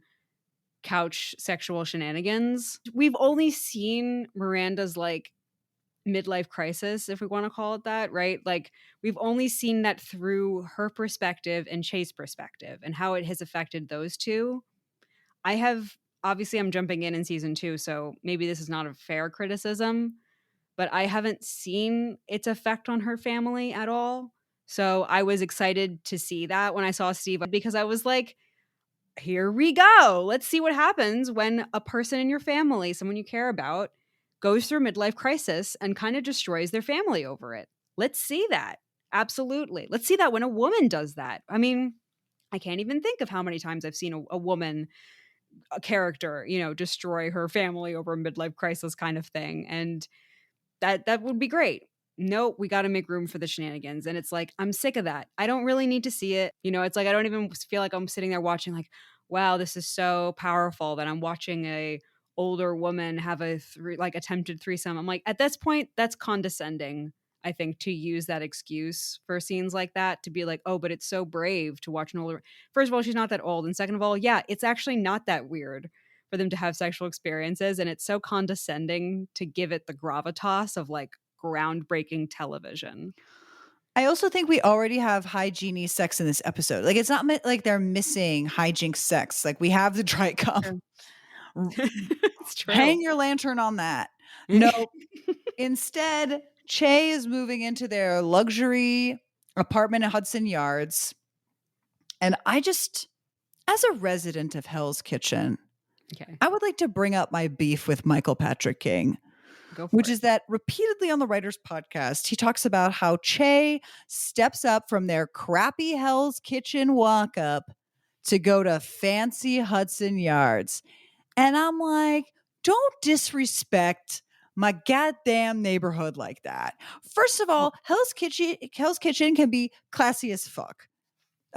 couch sexual shenanigans. We've only seen Miranda's like midlife crisis, if we want to call it that, right? Like, we've only seen that through her perspective and Che's perspective and how it has affected those two. I have, obviously, I'm jumping in season 2, so maybe this is not a fair criticism, but I haven't seen its effect on her family at all. So I was excited to see that when I saw Steve, because I was like, here we go. Let's see what happens when a person in your family, someone you care about, goes through midlife crisis and kind of destroys their family over it. Let's see that. Absolutely. Let's see that when a woman does that. I mean, I can't even think of how many times I've seen a woman, a character, destroy her family over a midlife crisis kind of thing. And that would be great. Nope, we got to make room for the shenanigans. And it's like, I'm sick of that. I don't really need to see it. It's like, I don't even feel like I'm sitting there watching like, wow, this is so powerful that I'm watching a older woman have a attempted threesome. I'm like, at this point, that's condescending, I think, to use that excuse for scenes like that, to be like, oh, but it's so brave to watch an older. First of all, she's not that old. And second of all, yeah, it's actually not that weird for them to have sexual experiences. And it's so condescending to give it the gravitas of like groundbreaking television. I also think we already have hygiene sex in this episode. Like, it's not like they're missing hijinks sex. Like, we have the dry cum. It's true. Hang your lantern on that. No. Instead, Che is moving into their luxury apartment in Hudson Yards. And I just, as a resident of Hell's Kitchen, Okay. I would like to bring up my beef with Michael Patrick King. Which is that repeatedly on the Writers Podcast, he talks about how Che steps up from their crappy Hell's Kitchen walk up to go to fancy Hudson Yards. And I'm like, don't disrespect my goddamn neighborhood like that. First of all, Hell's Kitchen can be classy as fuck.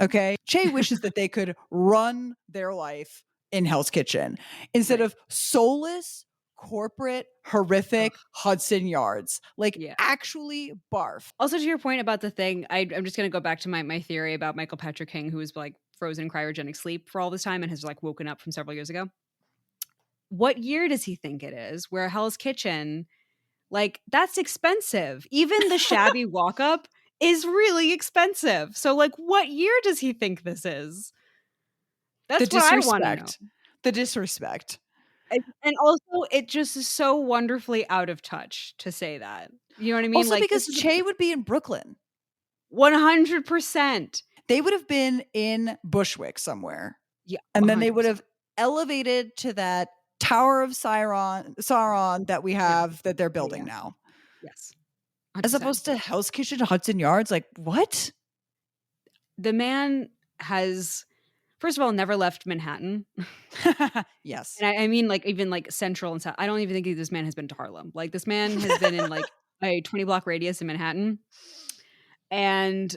Okay. Che wishes that they could run their life in Hell's Kitchen instead of soulless, corporate, horrific Hudson Yards. Like, actually barf. Also, to your point about the thing, I'm just going to go back to my theory about Michael Patrick King, who was like frozen in cryogenic sleep for all this time and has like woken up from several years ago. What year does he think it is where Hell's Kitchen, like, that's expensive? Even the shabby walk up is really expensive. So like, what year does he think this is? That's what I want to know. The disrespect. And also, it just is so wonderfully out of touch to say that. You know what I mean? Also, like, because Che would be in Brooklyn. 100%. They would have been in Bushwick somewhere. Yeah. And then they would have elevated to that Tower of Sauron that we have that they're building now. Yes. 100%. As opposed to Hell's Kitchen, Hudson Yards. Like, what? The man has, first of all, never left Manhattan. Yes. And I mean, like, even like Central and South. I don't even think this man has been to Harlem. Like, this man has been in like a 20-block radius in Manhattan. And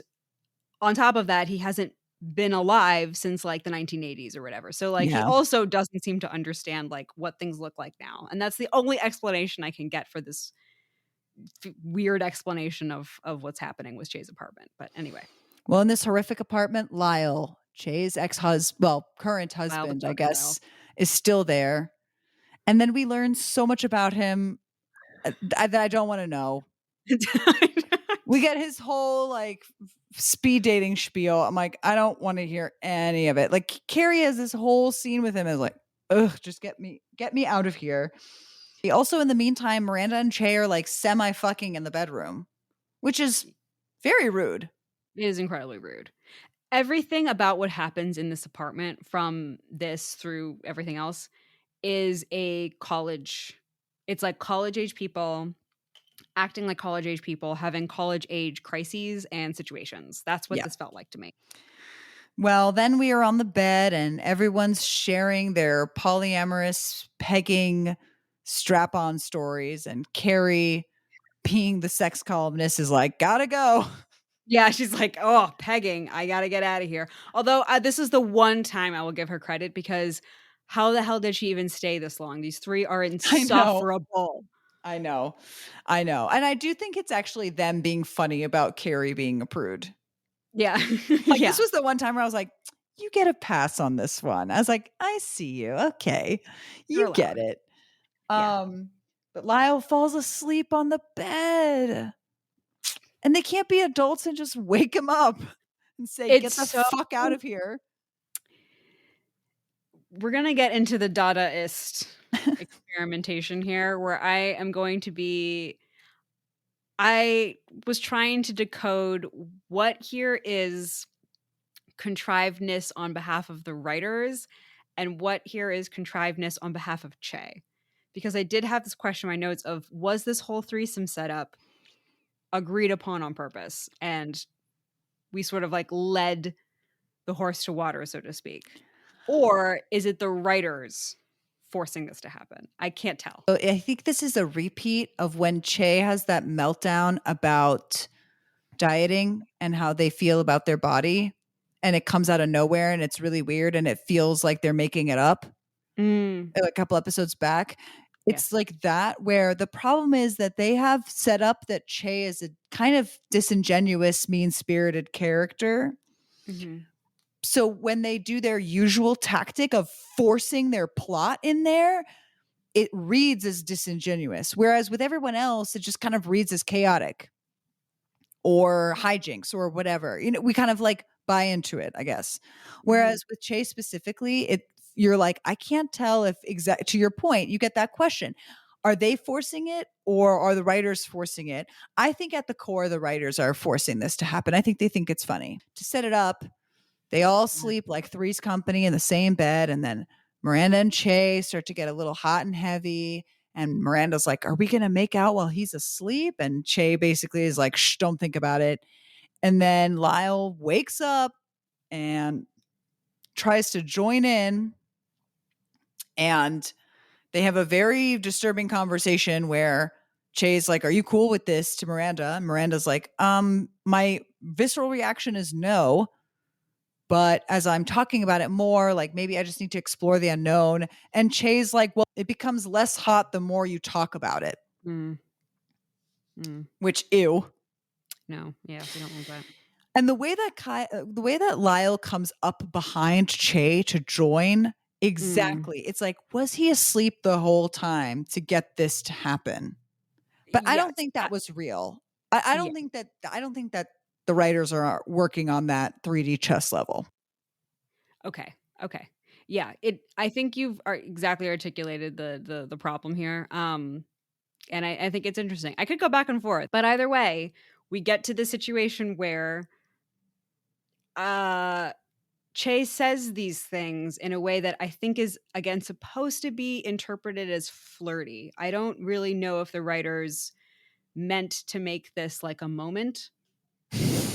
on top of that, he hasn't been alive since like the 1980s or whatever. So like, he also doesn't seem to understand like what things look like now. And that's the only explanation I can get for this weird explanation of what's happening with Che's apartment. But anyway. Well, in this horrific apartment, Lyle, Che's current husband, I guess, is still there. And then we learn so much about him that I don't want to know. We get his whole like speed dating spiel. I'm like, I don't want to hear any of it. Like, Carrie has this whole scene with him and is like, ugh, just get me out of here. Also, in the meantime, Miranda and Che are like semi-fucking in the bedroom, which is very rude. It is incredibly rude. Everything about what happens in this apartment, from this through everything else, is it's like college age people acting like college age people, having college age crises and situations. That's what this felt like to me. Well, then we are on the bed and everyone's sharing their polyamorous pegging strap-on stories, and Carrie, being the sex columnist, is like, gotta go. Yeah, she's like, oh, pegging. I got to get out of here. Although this is the one time I will give her credit, because how the hell did she even stay this long? These three are insufferable. I know. And I do think it's actually them being funny about Carrie being a prude. Yeah. This was the one time where I was like, you get a pass on this one. I was like, I see you. Okay. You get it. But Lyle falls asleep on the bed. And they can't be adults and just wake him up and say, get the fuck out of here. We're going to get into the Dadaist experimentation here, where I was trying to decode what here is contrivedness on behalf of the writers and what here is contrivedness on behalf of Che. Because I did have this question in my notes of, was this whole threesome setup agreed upon on purpose? And we sort of like led the horse to water, so to speak. Or is it the writers forcing this to happen? I can't tell. I think this is a repeat of when Che has that meltdown about dieting and how they feel about their body. And it comes out of nowhere and it's really weird and it feels like they're making it up. A couple episodes back. It's like that, where the problem is that they have set up that Che is a kind of disingenuous, mean-spirited character. Mm-hmm. So when they do their usual tactic of forcing their plot in there, it reads as disingenuous. Whereas with everyone else, it just kind of reads as chaotic or hijinks or whatever. You know, we kind of like buy into it, I guess. Whereas with Che specifically, you're like, I can't tell if to your point, you get that question. Are they forcing it or are the writers forcing it? I think at the core, the writers are forcing this to happen. I think they think it's funny. To set it up, they all sleep like Three's Company in the same bed. And then Miranda and Che start to get a little hot and heavy. And Miranda's like, are we going to make out while he's asleep? And Che basically is like, shh, don't think about it. And then Lyle wakes up and tries to join in. And they have a very disturbing conversation where Che's like, are you cool with this, to Miranda? And Miranda's like, my visceral reaction is no. But as I'm talking about it more, like maybe I just need to explore the unknown. And Che's like, well, it becomes less hot the more you talk about it. Which, ew. No, yeah, we don't want that. And the way that Lyle comes up behind Che to join, exactly. It's like, was he asleep the whole time to get this to happen? But I don't think that was real. I don't think that the writers are working on that 3D chess level. Okay. Yeah, I think you've exactly articulated the problem here. And I think it's interesting. I could go back and forth, but either way, we get to the situation where Che says these things in a way that I think is, again, supposed to be interpreted as flirty. I don't really know if the writers meant to make this like a moment,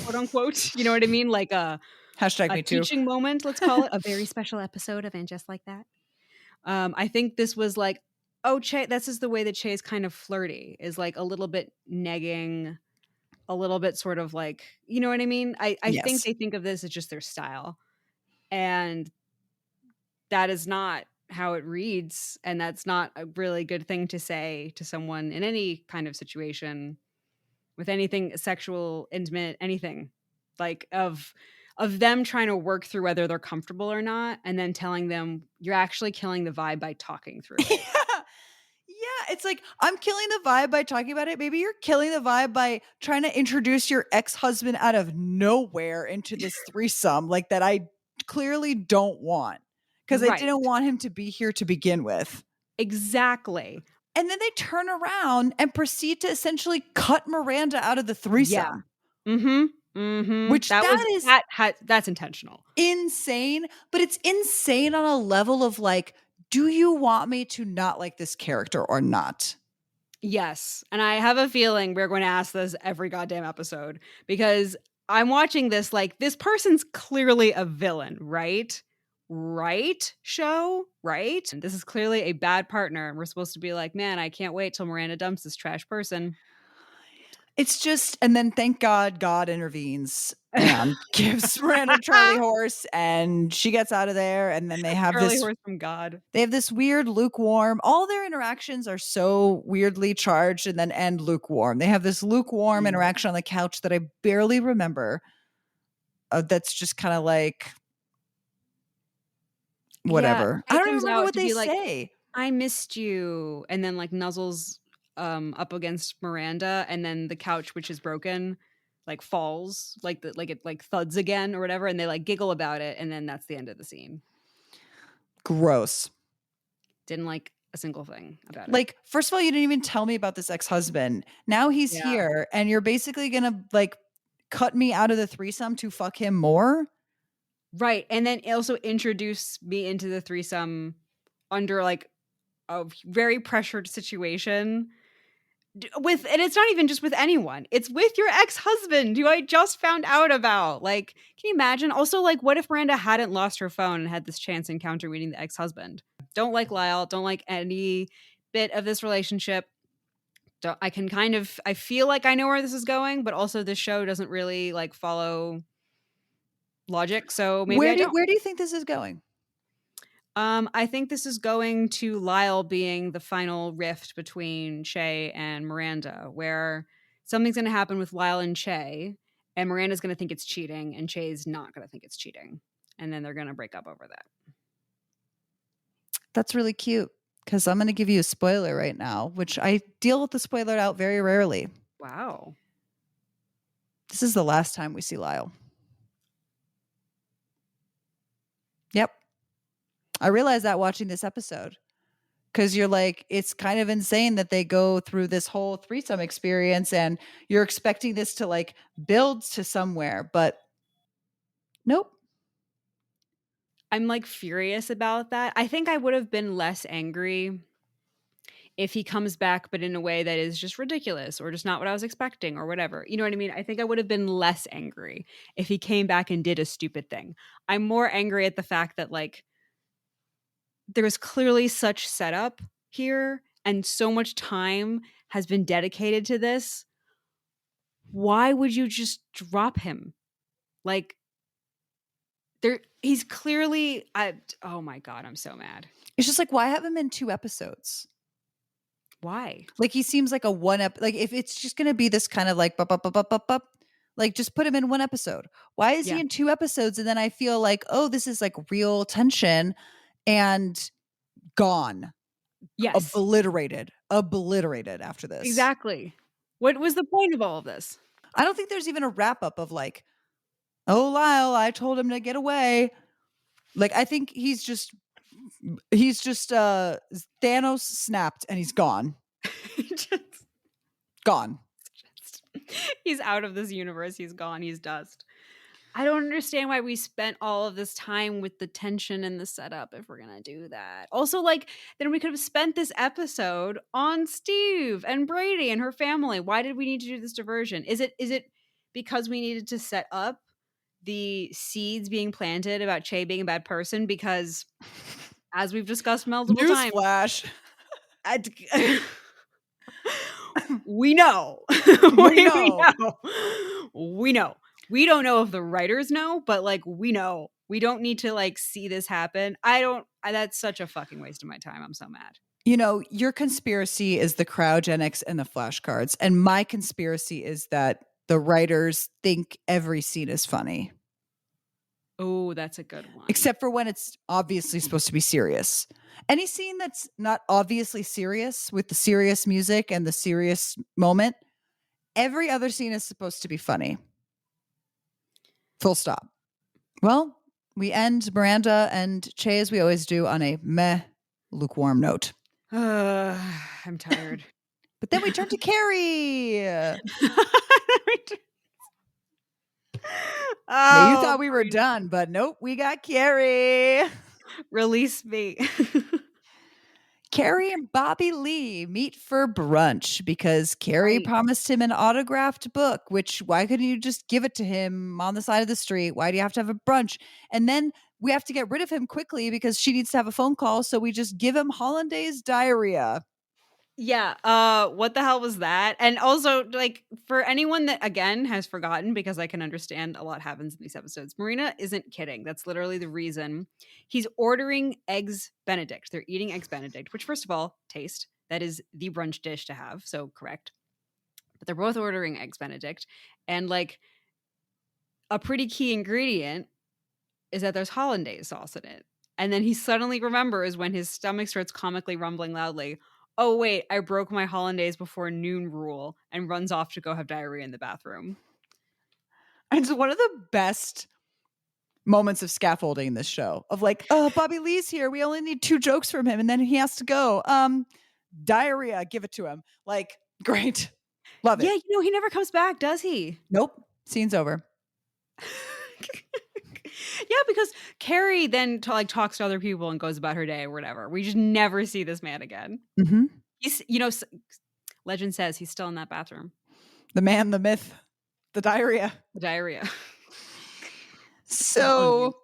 quote unquote. You know what I mean? Like a #me too teaching moment, let's call it. A very special episode of And Just Like That. I think this was like, oh, Che, this is the way that Che is kind of flirty, is like a little bit negging, a little bit sort of like, you know what I mean? I think they think of this as just their style. And that is not how it reads. And that's not a really good thing to say to someone in any kind of situation with anything sexual, intimate, anything, like of them trying to work through whether they're comfortable or not, and then telling them you're actually killing the vibe by talking through it. Yeah, it's like, I'm killing the vibe by talking about it. Maybe you're killing the vibe by trying to introduce your ex-husband out of nowhere into this threesome, like that I clearly don't want, because I didn't want him to be here to begin with. Exactly. And then they turn around and proceed to essentially cut Miranda out of the threesome. Yeah. Which that's intentional. Insane, but it's insane on a level of like, do you want me to not like this character or not? Yes. And I have a feeling we're going to ask this every goddamn episode, because I'm watching this like, this person's clearly a villain, right? Show, right? And this is clearly a bad partner. And we're supposed to be like, man, I can't wait till Miranda dumps this trash person. It's just, and then thank God intervenes and gives Miranda Charlie horse, and she gets out of there. And then they have Charlie horse from God. They have this weird lukewarm. All their interactions are so weirdly charged and then end lukewarm. They have this lukewarm interaction on the couch that I barely remember. That's just kind of like whatever. I don't remember what they say. I missed you, and then like nuzzles up against Miranda, and then the couch, which is broken, like falls, like it like thuds again or whatever, and they like giggle about it, and then that's the end of the scene. Gross. Didn't like a single thing about it. Like, first of all, you didn't even tell me about this ex-husband. Now he's here, and you're basically gonna like cut me out of the threesome to fuck him more. Right. And then also introduce me into the threesome under like a very pressured situation with, and it's not even just with anyone. It's with your ex-husband who I just found out about. Like, can you imagine? Also, like, what if Miranda hadn't lost her phone and had this chance encounter meeting the ex-husband? Don't like Lyle. Don't like any bit of this relationship. I can kind of, I feel like I know where this is going, but also this show doesn't really like follow logic. So maybe I don't. Where do you think this is going? I think this is going to Lyle being the final rift between Che and Miranda, where something's going to happen with Lyle and Che, and Miranda's going to think it's cheating, and Che's not going to think it's cheating. And then they're going to break up over that. That's really cute, because I'm going to give you a spoiler right now, which I deal with the spoiler out very rarely. Wow. This is the last time we see Lyle. Yep. I realized that watching this episode, because you're like, it's kind of insane that they go through this whole threesome experience and you're expecting this to like build to somewhere, but nope. I'm like furious about that. I think I would have been less angry if he comes back, but in a way that is just ridiculous or just not what I was expecting or whatever. You know what I mean? I think I would have been less angry if he came back and did a stupid thing. I'm more angry at the fact that like there was clearly such setup here and so much time has been dedicated to this. Why would you just drop him? Like he's clearly oh my God, I'm so mad. It's just like, why have him in 2 episodes? Why? Like, he seems like a like if it's just going to be this kind of like like just put him in 1 episode. Why is he in 2 episodes? And then I feel like, oh, this is like real tension and gone. Yes. Obliterated after this. Exactly. What was the point of all of this? I don't think there's even a wrap up of like, oh, Lyle, I told him to get away. Like, I think he's just Thanos snapped and he's gone. Gone. He's out of this universe. He's gone. He's dust. I don't understand why we spent all of this time with the tension and the setup if we're going to do that. Also, like, then we could have spent this episode on Steve and Brady and her family. Why did we need to do this diversion? Is it because we needed to set up the seeds being planted about Che being a bad person? Because as we've discussed multiple times. Newsflash. We know. We know. We know. We don't know if the writers know, but like we know. We don't need to like see this happen. That's such a fucking waste of my time. I'm so mad. You know, your conspiracy is the cryogenics and the flashcards. And my conspiracy is that the writers think every scene is funny. Oh, that's a good one. Except for when it's obviously supposed to be serious. Any scene that's not obviously serious with the serious music and the serious moment, every other scene is supposed to be funny. Full stop. Well, we end Miranda and Che as we always do on a meh, lukewarm note. I'm tired. But then we turn to Carrie. Now, you thought we were done, but nope, we got Carrie. Release me. Carrie and Bobby Lee meet for brunch because Carrie promised him an autographed book, which why couldn't you just give it to him on the side of the street? Why do you have to have a brunch? And then we have to get rid of him quickly because she needs to have a phone call. So we just give him hollandaise diarrhea. Yeah. What the hell was that? And also, like, for anyone that again has forgotten, because I can understand a lot happens in these episodes, Marina isn't kidding. That's literally the reason he's ordering eggs Benedict. They're eating eggs Benedict, which, first of all, taste. That is the brunch dish to have. So correct. But they're both ordering eggs Benedict. And like a pretty key ingredient is that there's hollandaise sauce in it. And then he suddenly remembers when his stomach starts comically rumbling loudly, oh wait, I broke my hollandaise before noon rule, and runs off to go have diarrhea in the bathroom. It's one of the best moments of scaffolding in this show of like, oh, Bobby Lee's here. We only need 2 jokes from him and then he has to go. Diarrhea, give it to him. Like, great. Love it. Yeah, he never comes back, does he? Nope. Scene's over. Yeah, because Carrie then talks to other people and goes about her day or whatever. We just never see this man again. Mm-hmm. He's, legend says he's still in that bathroom. The man, the myth, the diarrhea. The diarrhea. So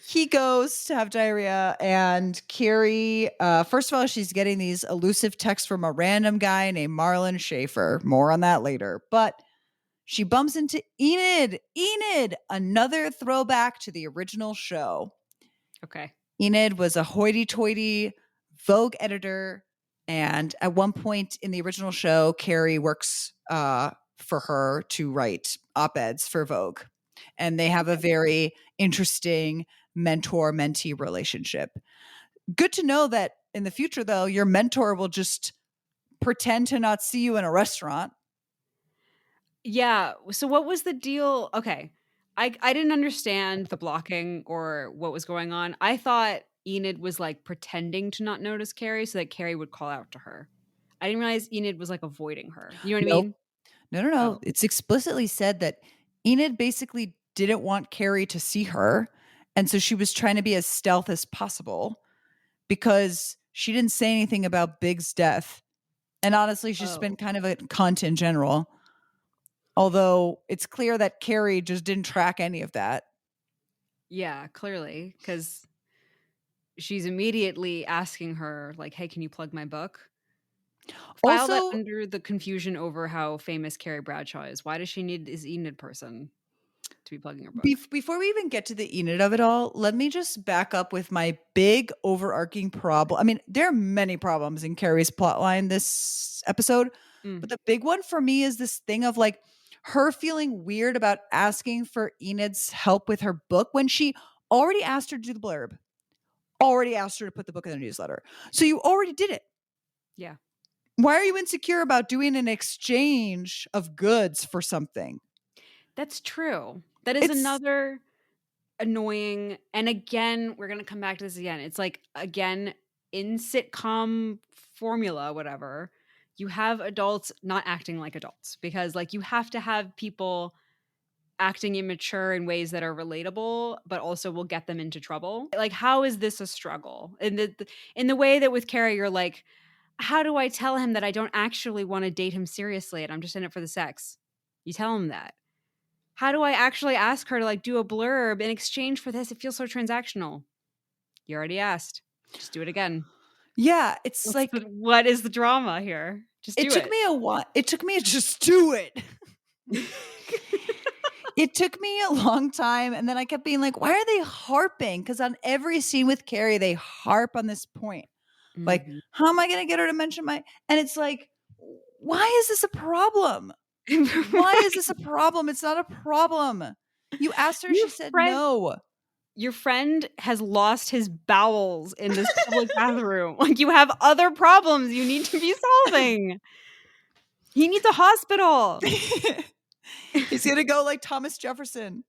he goes to have diarrhea, and Carrie, first of all, she's getting these elusive texts from a random guy named Marlon Schaefer. More on that later. But she bumps into Enid. Enid, another throwback to the original show. Okay. Enid was a hoity-toity Vogue editor, and at one point in the original show, Carrie works for her to write op-eds for Vogue. And they have a very interesting mentor-mentee relationship. Good to know that in the future, though, your mentor will just pretend to not see you in a restaurant. Yeah. So what was the deal? Okay. I didn't understand the blocking or what was going on. I thought Enid was like pretending to not notice Carrie so that Carrie would call out to her. I didn't realize Enid was like avoiding her. You know what I mean? No. Oh. It's explicitly said that Enid basically didn't want Carrie to see her. And so she was trying to be as stealth as possible because she didn't say anything about Big's death. And honestly, she's just been kind of a cunt in general. Although it's clear that Carrie just didn't track any of that. Yeah, clearly. Because she's immediately asking her, like, hey, can you plug my book? File that under the confusion over how famous Carrie Bradshaw is. Why does she need this Enid person to be plugging her book? Before we even get to the Enid of it all, let me just back up with my big overarching problem. I mean, there are many problems in Carrie's plotline this episode, but the big one for me is this thing of like her feeling weird about asking for Enid's help with her book when she already asked her to do the blurb, already asked her to put the book in the newsletter. So you already did it. Yeah. Why are you insecure about doing an exchange of goods for something? That's true. That is another annoying. And again, we're going to come back to this again. It's like, again, in sitcom formula, whatever, you have adults not acting like adults because like you have to have people acting immature in ways that are relatable, but also will get them into trouble. Like, how is this a struggle? In the way that with Carrie, you're like, how do I tell him that I don't actually want to date him seriously and I'm just in it for the sex? You tell him that. How do I actually ask her to like do a blurb in exchange for this? It feels so transactional. You already asked. Just do it again. Yeah, it's what is the drama here? Just do it. It took me a while. It took me to just do it. It took me a long time. And then I kept being like, why are they harping? Because on every scene with Carrie, they harp on this point. Mm-hmm. Like, how am I going to get her to mention my... And it's like, why is this a problem? Why is this a problem? It's not a problem. You asked her, she said no. Your friend has lost his bowels in this public bathroom. Like, you have other problems you need to be solving. He needs a hospital. He's going to go like Thomas Jefferson.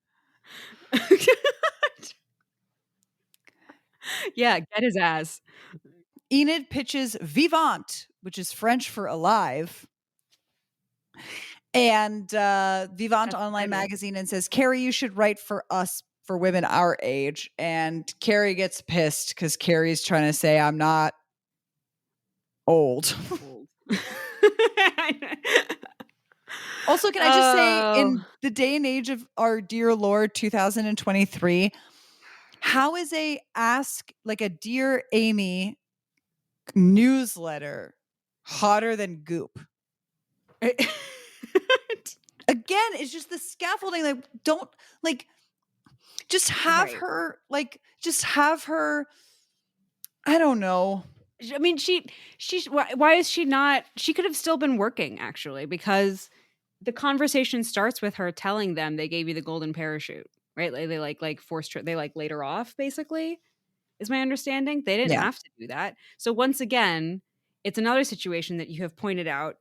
Yeah, get his ass. Enid pitches Vivant, which is French for alive. And Vivant Online Magazine and says, Carrie, you should write for us, for women our age. And Carrie gets pissed because Carrie's trying to say, I'm not old. Also, can I just say, in the day and age of our dear Lord 2023, how is a Dear Amy newsletter hotter than Goop? Again, it's just the scaffolding. Like, don't just have her. Just have her. I don't know. I mean, she's why is she not? She could have still been working actually, because the conversation starts with her telling them they gave you the golden parachute, right? They forced her. They laid her off, basically. Is my understanding. They didn't have to do that. So once again, it's another situation that you have pointed out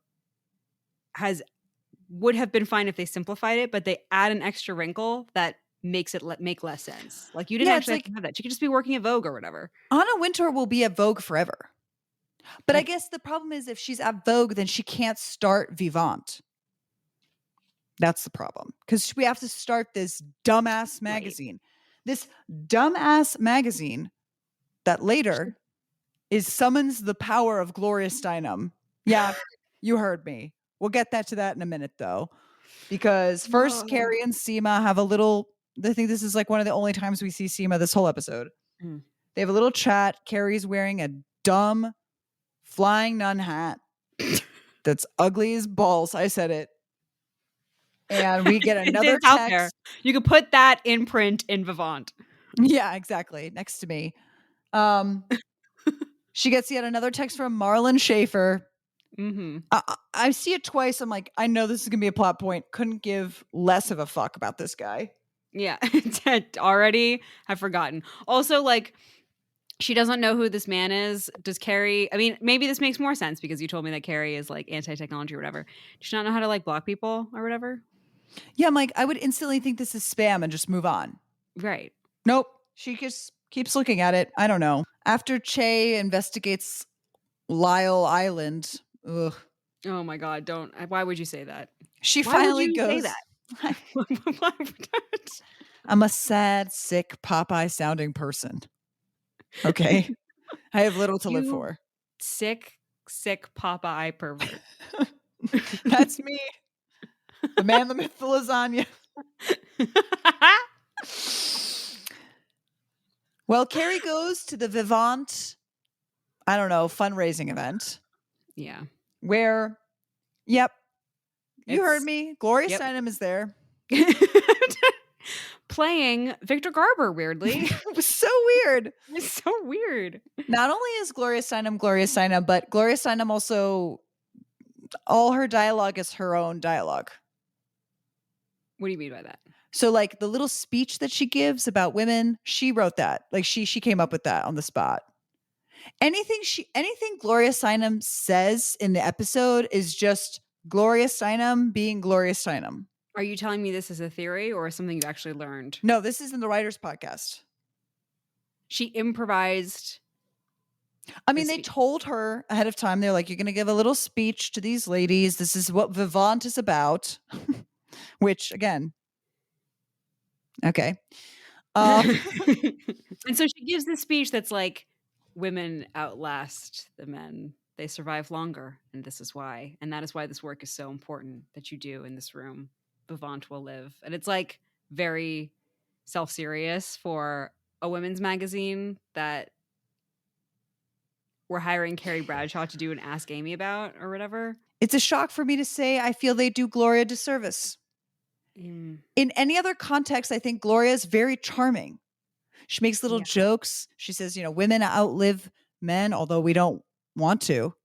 would have been fine if they simplified it, but they add an extra wrinkle that makes it make less sense. Like, you didn't actually have to have that. She could just be working at Vogue or whatever. Anna Wintour will be at Vogue forever. But I guess the problem is if she's at Vogue, then she can't start Vivant. That's the problem. Because we have to start this dumbass magazine. Right. This dumbass magazine that later summons the power of Gloria Steinhem. Yeah, you heard me. We'll get to that in a minute, though. Because first, Carrie and Seema have a little... I think this is like one of the only times we see Seema this whole episode. Mm. They have a little chat. Carrie's wearing a dumb flying nun hat that's ugly as balls. I said it. And we get another text. Out there. You could put that in print in Vivant. Yeah, exactly. Next to me. She gets yet another text from Marlon Schaefer. Mm-hmm. I see it twice. I'm like, I know this is going to be a plot point. Couldn't give less of a fuck about this guy. Yeah. Already have forgotten. Also, like, she doesn't know who this man is. Does Carrie... I mean, maybe this makes more sense because you told me that Carrie is, like, anti-technology or whatever. Does she not know how to, like, block people or whatever? Yeah, I'm like, I would instantly think this is spam and just move on. Right. Nope. She just keeps looking at it. I don't know. After Che investigates Lyle Island... Ugh. Oh my God! Don't. Why would you say that? She finally goes. Say that? I'm a sad, sick, Popeye sounding person. Okay, I have little to live for. Sick Popeye pervert. That's me. The man, the myth, the lasagna. Well, Carrie goes to the Vivant, I don't know, fundraising event. Yeah. Where, you heard me. Gloria Steinhem is there. Playing Victor Garber, weirdly. It was so weird. It's so weird. Not only is Gloria Steinhem, but Gloria Steinhem also, all her dialogue is her own dialogue. What do you mean by that? So, like, the little speech that she gives about women, she wrote that. Like, she came up with that on the spot. Anything Gloria Steinhem says in the episode is just Gloria Steinhem being Gloria Steinhem. Are you telling me this is a theory or something you actually learned? No, this is in the writer's podcast. She improvised. I mean, they told her ahead of time. They're like, you're going to give a little speech to these ladies. This is what Vivant is about. Which, again, okay. And so she gives this speech that's like, women outlast the men. They survive longer, and this is why. And that is why this work is so important that you do in this room. Vivant will live. And it's like very self-serious for a women's magazine that we're hiring Carrie Bradshaw to do an Ask Amy about or whatever. It's a shock for me to say I feel they do Gloria a disservice. In any other context, I think Gloria is very charming. She makes little jokes. She says, women outlive men, although we don't want to.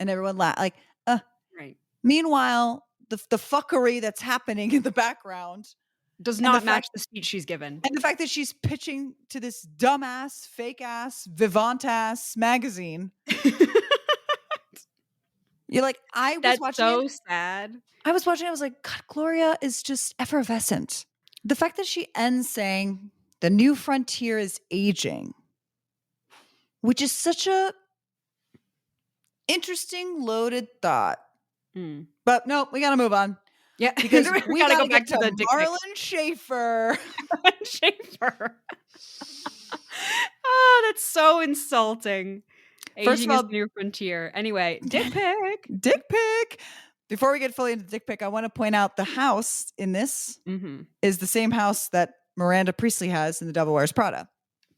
And everyone laughs. Like, right. Meanwhile, the fuckery that's happening in the background does not match the speech she's given. And the fact that she's pitching to this dumbass, fake-ass, Vivant-ass magazine. You're like, That's so sad. I was watching, I was like, God, Gloria is just effervescent. The fact that she ends saying, the new frontier is aging, which is such a interesting, loaded thought. But no, we got to move on. Yeah, because we got to go back to the Marlon Schaefer. Schaefer. Oh, that's so insulting. First of all, new frontier. Anyway, dick pic. Dick pic. Before we get fully into dick pic, I want to point out the house in this is the same house that Miranda Priestley has in The Devil Wears Prada.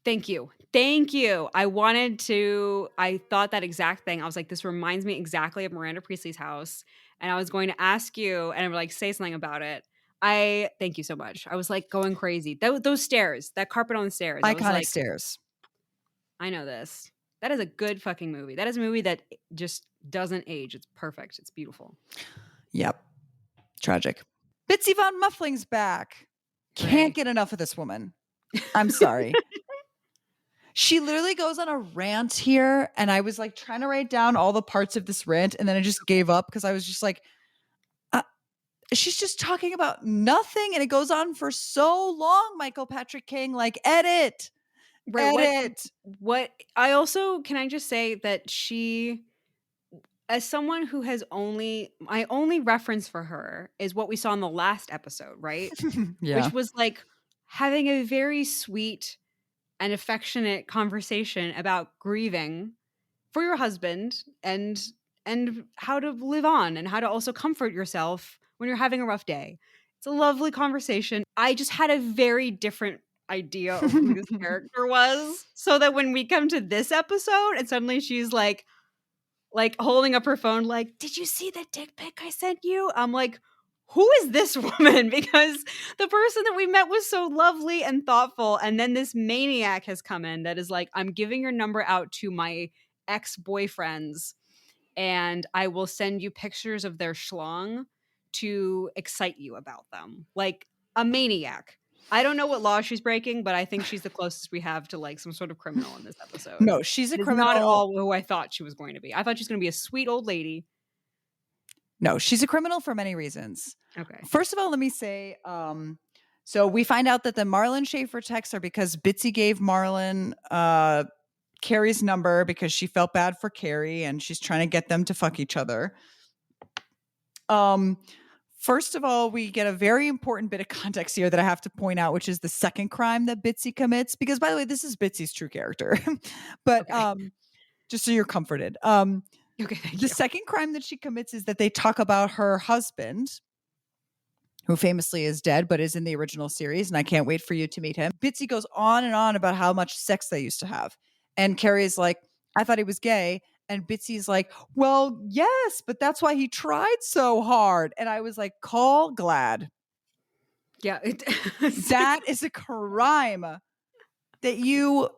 Thank you. I thought that exact thing. I was like, this reminds me exactly of Miranda Priestley's house. And I was going to ask you and like say something about it. Thank you so much. I was like going crazy. Those stairs, that carpet on the stairs. Iconic stairs. I know this. That is a good fucking movie. That is a movie that just doesn't age. It's perfect. It's beautiful. Yep. Tragic. Bitsy Von Muffling's back. Can't get enough of this woman. I'm sorry. She literally goes on a rant here, and I was like trying to write down all the parts of this rant, and then I just gave up because I was just like, she's just talking about nothing, and it goes on for so long. Michael Patrick King, like, edit. Right. What I also, can I just say that she, as someone who has my only reference for her is what we saw in the last episode, right? Yeah. Which was like having a very sweet and affectionate conversation about grieving for your husband and how to live on and how to also comfort yourself when you're having a rough day. It's a lovely conversation. I just had a very different idea of who this character was, so that when we come to this episode and suddenly she's like holding up her phone like, "Did you see the dick pic I sent you?" I'm like, who is this woman? Because the person that we met was so lovely and thoughtful, and then this maniac has come in that is like, I'm giving your number out to my ex-boyfriends, and I will send you pictures of their schlong to excite you about them. Like a maniac. I don't know what law she's breaking, but I think she's the closest we have to like some sort of criminal in this episode. No, she's a It is criminal. not at all who I thought she was going to be. I thought she was going to be a sweet old lady. No, she's a criminal for many reasons. Okay. First of all, let me say, so we find out that the Marlon Schaefer texts are because Bitsy gave Marlon Carrie's number because she felt bad for Carrie and she's trying to get them to fuck each other. First of all, we get a very important bit of context here that I have to point out, which is the second crime that Bitsy commits. Because, by the way, this is Bitsy's true character. But okay. Just so you're comforted. Okay, thank the you. second crime that she commits is that they talk about her husband, who famously is dead, but is in the original series, and I can't wait for you to meet him. Bitsy goes on and on about how much sex they used to have. And Carrie's like, I thought he was gay. And Bitsy's like, well, yes, but that's why he tried so hard. And I was like, call Glad. Yeah. That is a crime that you,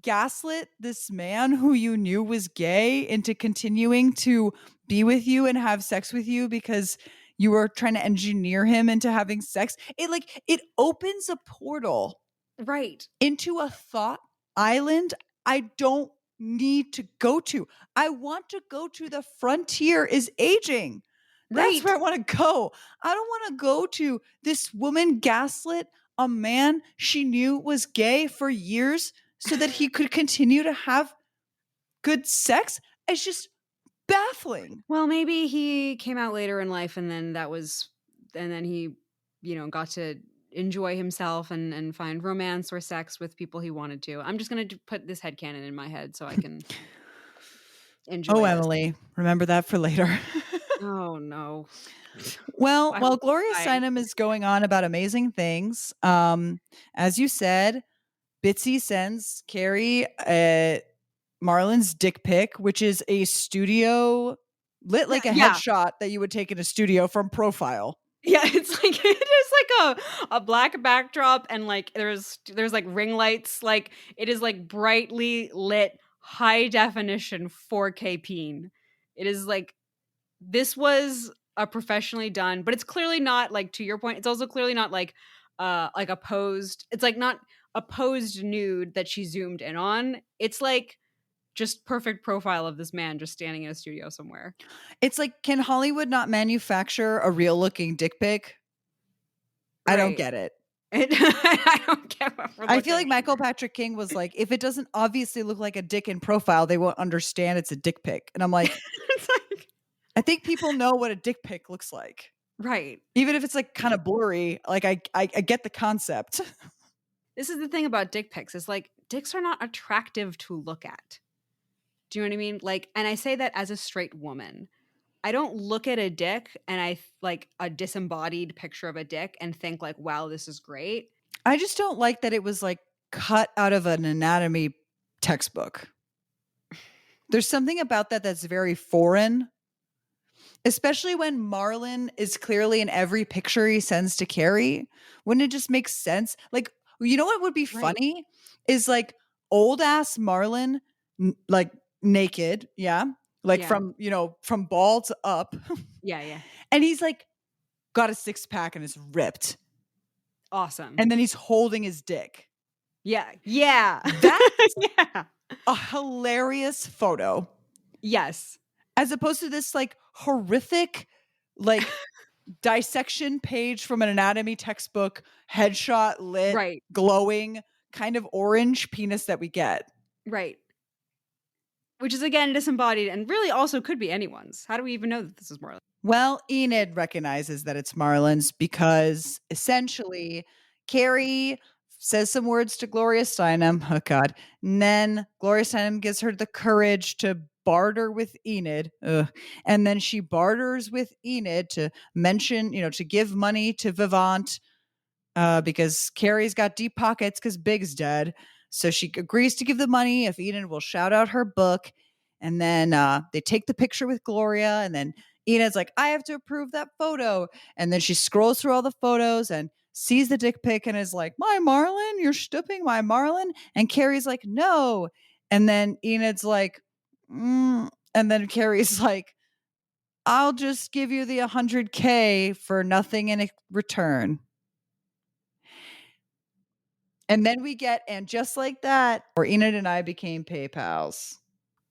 gaslit this man who you knew was gay into continuing to be with you and have sex with you because you were trying to engineer him into having sex. It opens a portal right into a thought island I don't need to go to. I want to go to the frontier is aging. That's where I want to go. I don't want to go to this woman gaslit a man she knew was gay for years so that he could continue to have good sex. It's just baffling. Well, maybe he came out later in life and then he, got to enjoy himself and find romance or sex with people he wanted to. I'm just going to put this headcanon in my head so I can enjoy this. Emily, remember that for later. Oh, no. Well, Gloria Steinhem is going on about amazing things. As you said, Bitsy sends Carrie Marlon's dick pic, which is a studio lit like a headshot that you would take in a studio from profile. Yeah, it's like it is like a black backdrop and like there's like ring lights. Like it is like brightly lit, high definition 4K peen. It is like this was a professionally done, but it's clearly not like, to your point, it's also clearly not like a posed. It's like not a posed nude that she zoomed in on. It's like just perfect profile of this man just standing in a studio somewhere. It's like, can Hollywood not manufacture a real looking dick pic? Right. I don't get it. I don't get what we're I feel like Michael Patrick King was like, if it doesn't obviously look like a dick in profile, they won't understand it's a dick pic. And I'm like, I think people know what a dick pic looks like. Right. Even if it's like kind of blurry, like I get the concept. This is the thing about dick pics. It's like dicks are not attractive to look at. Do you know what I mean? Like, and I say that as a straight woman. I don't look at a dick and I like a disembodied picture of a dick and think like, wow, this is great. I just don't like that it was like cut out of an anatomy textbook. There's something about that that's very foreign, especially when Marlon is clearly in every picture he sends to Carrie. Wouldn't it just make sense? Like, you know what would be funny is like old ass Marlon, like naked. Yeah. Like from balls up. Yeah. And he's like got a 6-pack and is ripped. Awesome. And then he's holding his dick. Yeah. Yeah. That's yeah. a hilarious photo. Yes. As opposed to this like horrific, like dissection page from an anatomy textbook, headshot lit, Right. glowing, kind of orange penis that we get. Right. Which is again disembodied and really also could be anyone's. How do we even know that this is Marlon? Well, Enid recognizes that it's Marlon's because essentially Carrie says some words to Gloria Steinhem. Oh, God. And then Gloria Steinhem gives her the courage to barter with Enid. Ugh. And then she barters with Enid to mention, to give money to Vivant because Carrie's got deep pockets because Big's dead. So she agrees to give the money if Enid will shout out her book. And then they take the picture with Gloria. And then Enid's like, I have to approve that photo. And then she scrolls through all the photos and sees the dick pic and is like, my Marlon, you're stooping my Marlon. And Carrie's like, no. And then Enid's like, and then Carrie's like, I'll just give you the 100K for nothing in return. And then we get, and just like that, or Enid and I became PayPals.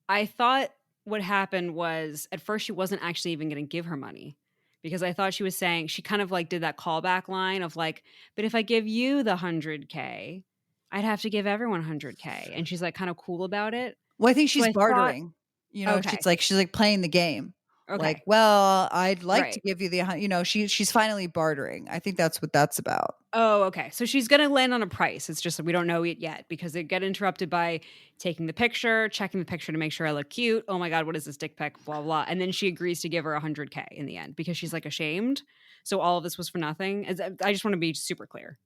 I thought what happened was at first she wasn't actually even going to give her money because I thought she was saying, she kind of like did that callback line of like, but if I give you the 100K, I'd have to give everyone 100K. And she's like kind of cool about it. Well, I think So she's I thought, bartering. okay, She's like playing the game. Like, okay, well, I'd like to right. give you the, she's finally bartering. I think that's what that's about. Oh, okay. So she's going to land on a price. It's just that we don't know it yet because they get interrupted by taking the picture, checking the picture to make sure I look cute. Oh my God, what is this dick pic? Blah, blah. And then she agrees to give her 100K in the end because she's like ashamed. So all of this was for nothing. I just want to be super clear.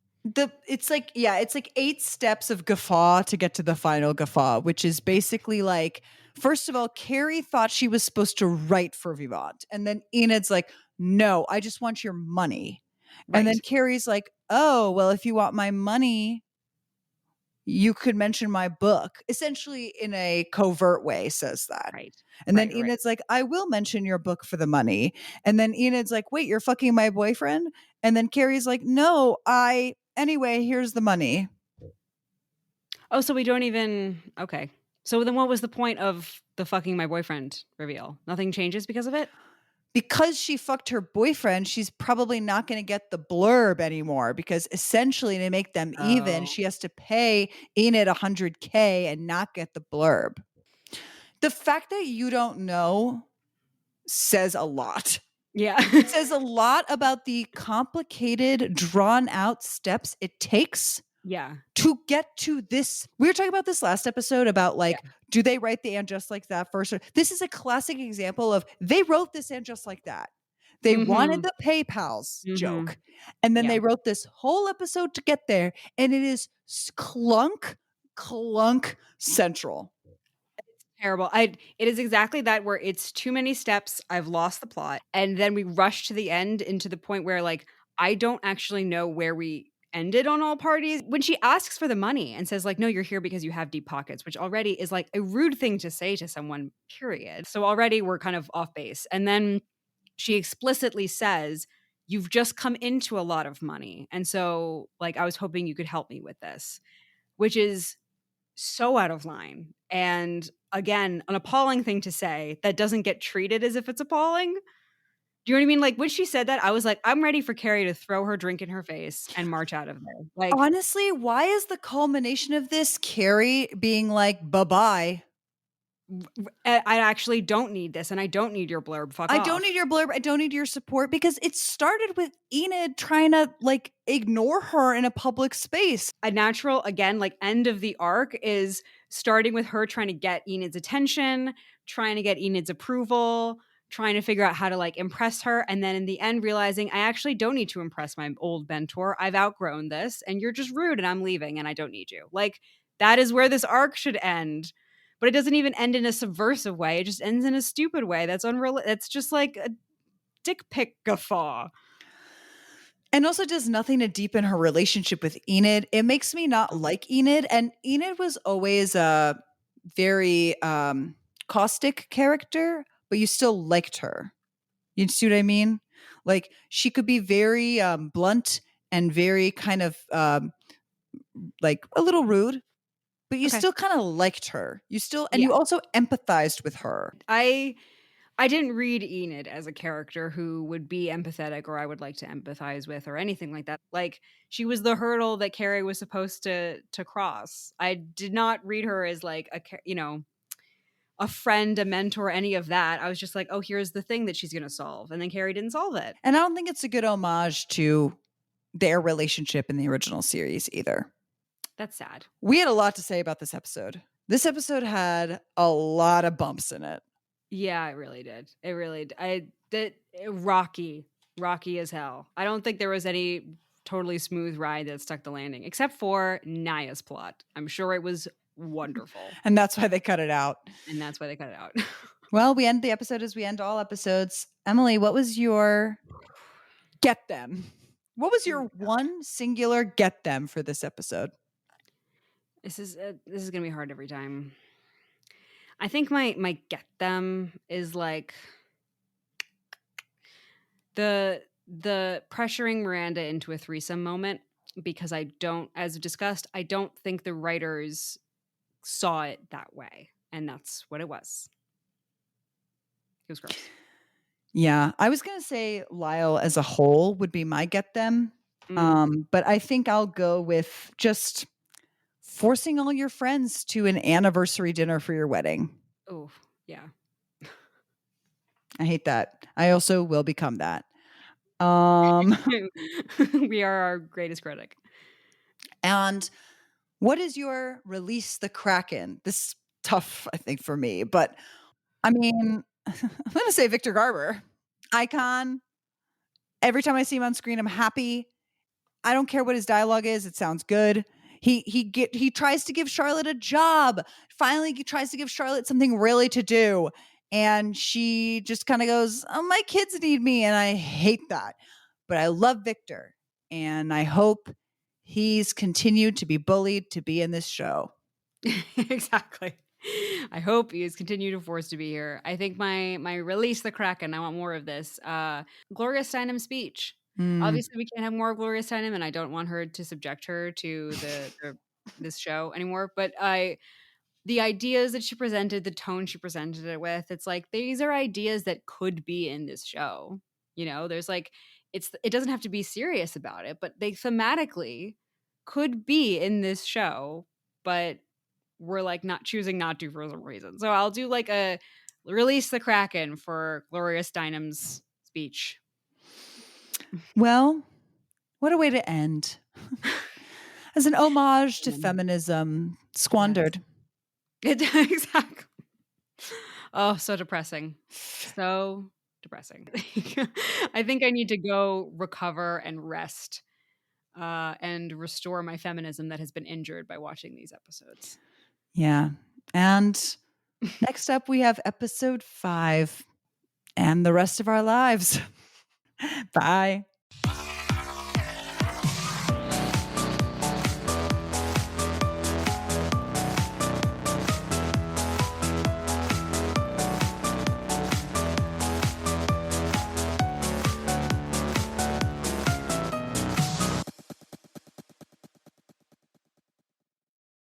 It's like 8 steps of guffaw to get to the final guffaw, which is basically like, first of all, Carrie thought she was supposed to write for Vivant. And then Enid's like, no, I just want your money. Right. And then Carrie's like, oh, well, if you want my money, you could mention my book. Essentially, in a covert way, says that. Right. And then right. Enid's like, I will mention your book for the money. And then Enid's like, wait, you're fucking my boyfriend? And then Carrie's like, no, anyway, here's the money. Oh, so we don't even, okay. So then what was the point of the fucking my boyfriend reveal? Nothing changes because of it? Because she fucked her boyfriend, she's probably not going to get the blurb anymore because essentially to make them even, she has to pay Enid 100K and not get the blurb. The fact that you don't know says a lot. Yeah. It says a lot about the complicated, drawn out steps it takes to get to this. We were talking about this last episode about like, do they write the and just like that first? This is a classic example of they wrote this and just like that. They wanted the PayPal's joke. And then they wrote this whole episode to get there. And it is clunk central. Terrible. It is exactly that where it's too many steps. I've lost the plot. And then we rush to the end into the point where like, I don't actually know where we ended on all parties. When she asks for the money and says like, no, you're here because you have deep pockets, which already is like a rude thing to say to someone, period. So already we're kind of off base. And then she explicitly says, you've just come into a lot of money. And so like, I was hoping you could help me with this, which is so out of line. And again, an appalling thing to say that doesn't get treated as if it's appalling. Do you know what I mean? Like when she said that, I was like, I'm ready for Carrie to throw her drink in her face and march out of there. Like honestly, why is the culmination of this Carrie being like, bye-bye? I actually don't need this and I don't need your blurb. Fuck off. I don't need your blurb. I don't need your support because it started with Enid trying to like ignore her in a public space. A natural, again, like end of the arc is starting with her trying to get Enid's attention, trying to get Enid's approval, trying to figure out how to like impress her. And then in the end, realizing I actually don't need to impress my old mentor. I've outgrown this and you're just rude and I'm leaving and I don't need you. Like that is where this arc should end. But it doesn't even end in a subversive way. It just ends in a stupid way. That's unreal. It's just like a dick pic guffaw. And also does nothing to deepen her relationship with Enid. It makes me not like Enid. And Enid was always a very caustic character, but you still liked her. You see what I mean? Like she could be very blunt and very kind of like a little rude, but you Okay. still kind of liked her. You still, and Yeah. you also empathized with her. I didn't read Enid as a character who would be empathetic or I would like to empathize with or anything like that. Like, she was the hurdle that Carrie was supposed to cross. I did not read her as like a friend, a mentor, any of that. I was just like, oh, here's the thing that she's going to solve. And then Carrie didn't solve it. And I don't think it's a good homage to their relationship in the original series either. That's sad. We had a lot to say about this episode. This episode had a lot of bumps in it. Yeah, it really did. It really rocky as hell. I don't think there was any totally smooth ride that stuck the landing, except for Naya's plot. I'm sure it was wonderful. And that's why they cut it out. And that's why they cut it out. Well, we end the episode as we end all episodes. Emily, what was your get them? What was your one singular get them for this episode? This is going to be hard every time. I think my get them is like the pressuring Miranda into a threesome moment, because I don't, as discussed, I don't think the writers saw it that way, and that's what it was. It was gross. Yeah, I was going to say Lyle as a whole would be my get them. But I think I'll go with just forcing all your friends to an anniversary dinner for your wedding. Oh, yeah. I hate that. I also will become that. We are our greatest critic. And what is your release the Kraken? This is tough, I think, for me, but I mean, I'm going to say Victor Garber. Icon. Every time I see him on screen, I'm happy. I don't care what his dialogue is. It sounds good. He tries to give Charlotte a job. Finally, he tries to give Charlotte something really to do. And she just kind of goes, oh, my kids need me. And I hate that. But I love Victor. And I hope he's continued to be bullied to be in this show. Exactly. I hope he is continued to force to be here. I think my release the Kraken, I want more of this. Gloria Steinhem's speech. Obviously, we can't have more of Gloria Steinhem, and I don't want her to subject her to this show anymore. But the ideas that she presented, the tone she presented it with, it's like these are ideas that could be in this show. There's like it doesn't have to be serious about it, but they thematically could be in this show, but we're like choosing not to for some reason. So I'll do like a release the Kraken for Gloria Steinhem's speech. Well, what a way to end. As an homage to feminism squandered. Yes. Exactly. Oh, so depressing. So depressing. I think I need to go recover and rest and restore my feminism that has been injured by watching these episodes. Yeah. And next up, we have episode 5 and the rest of our lives. Bye.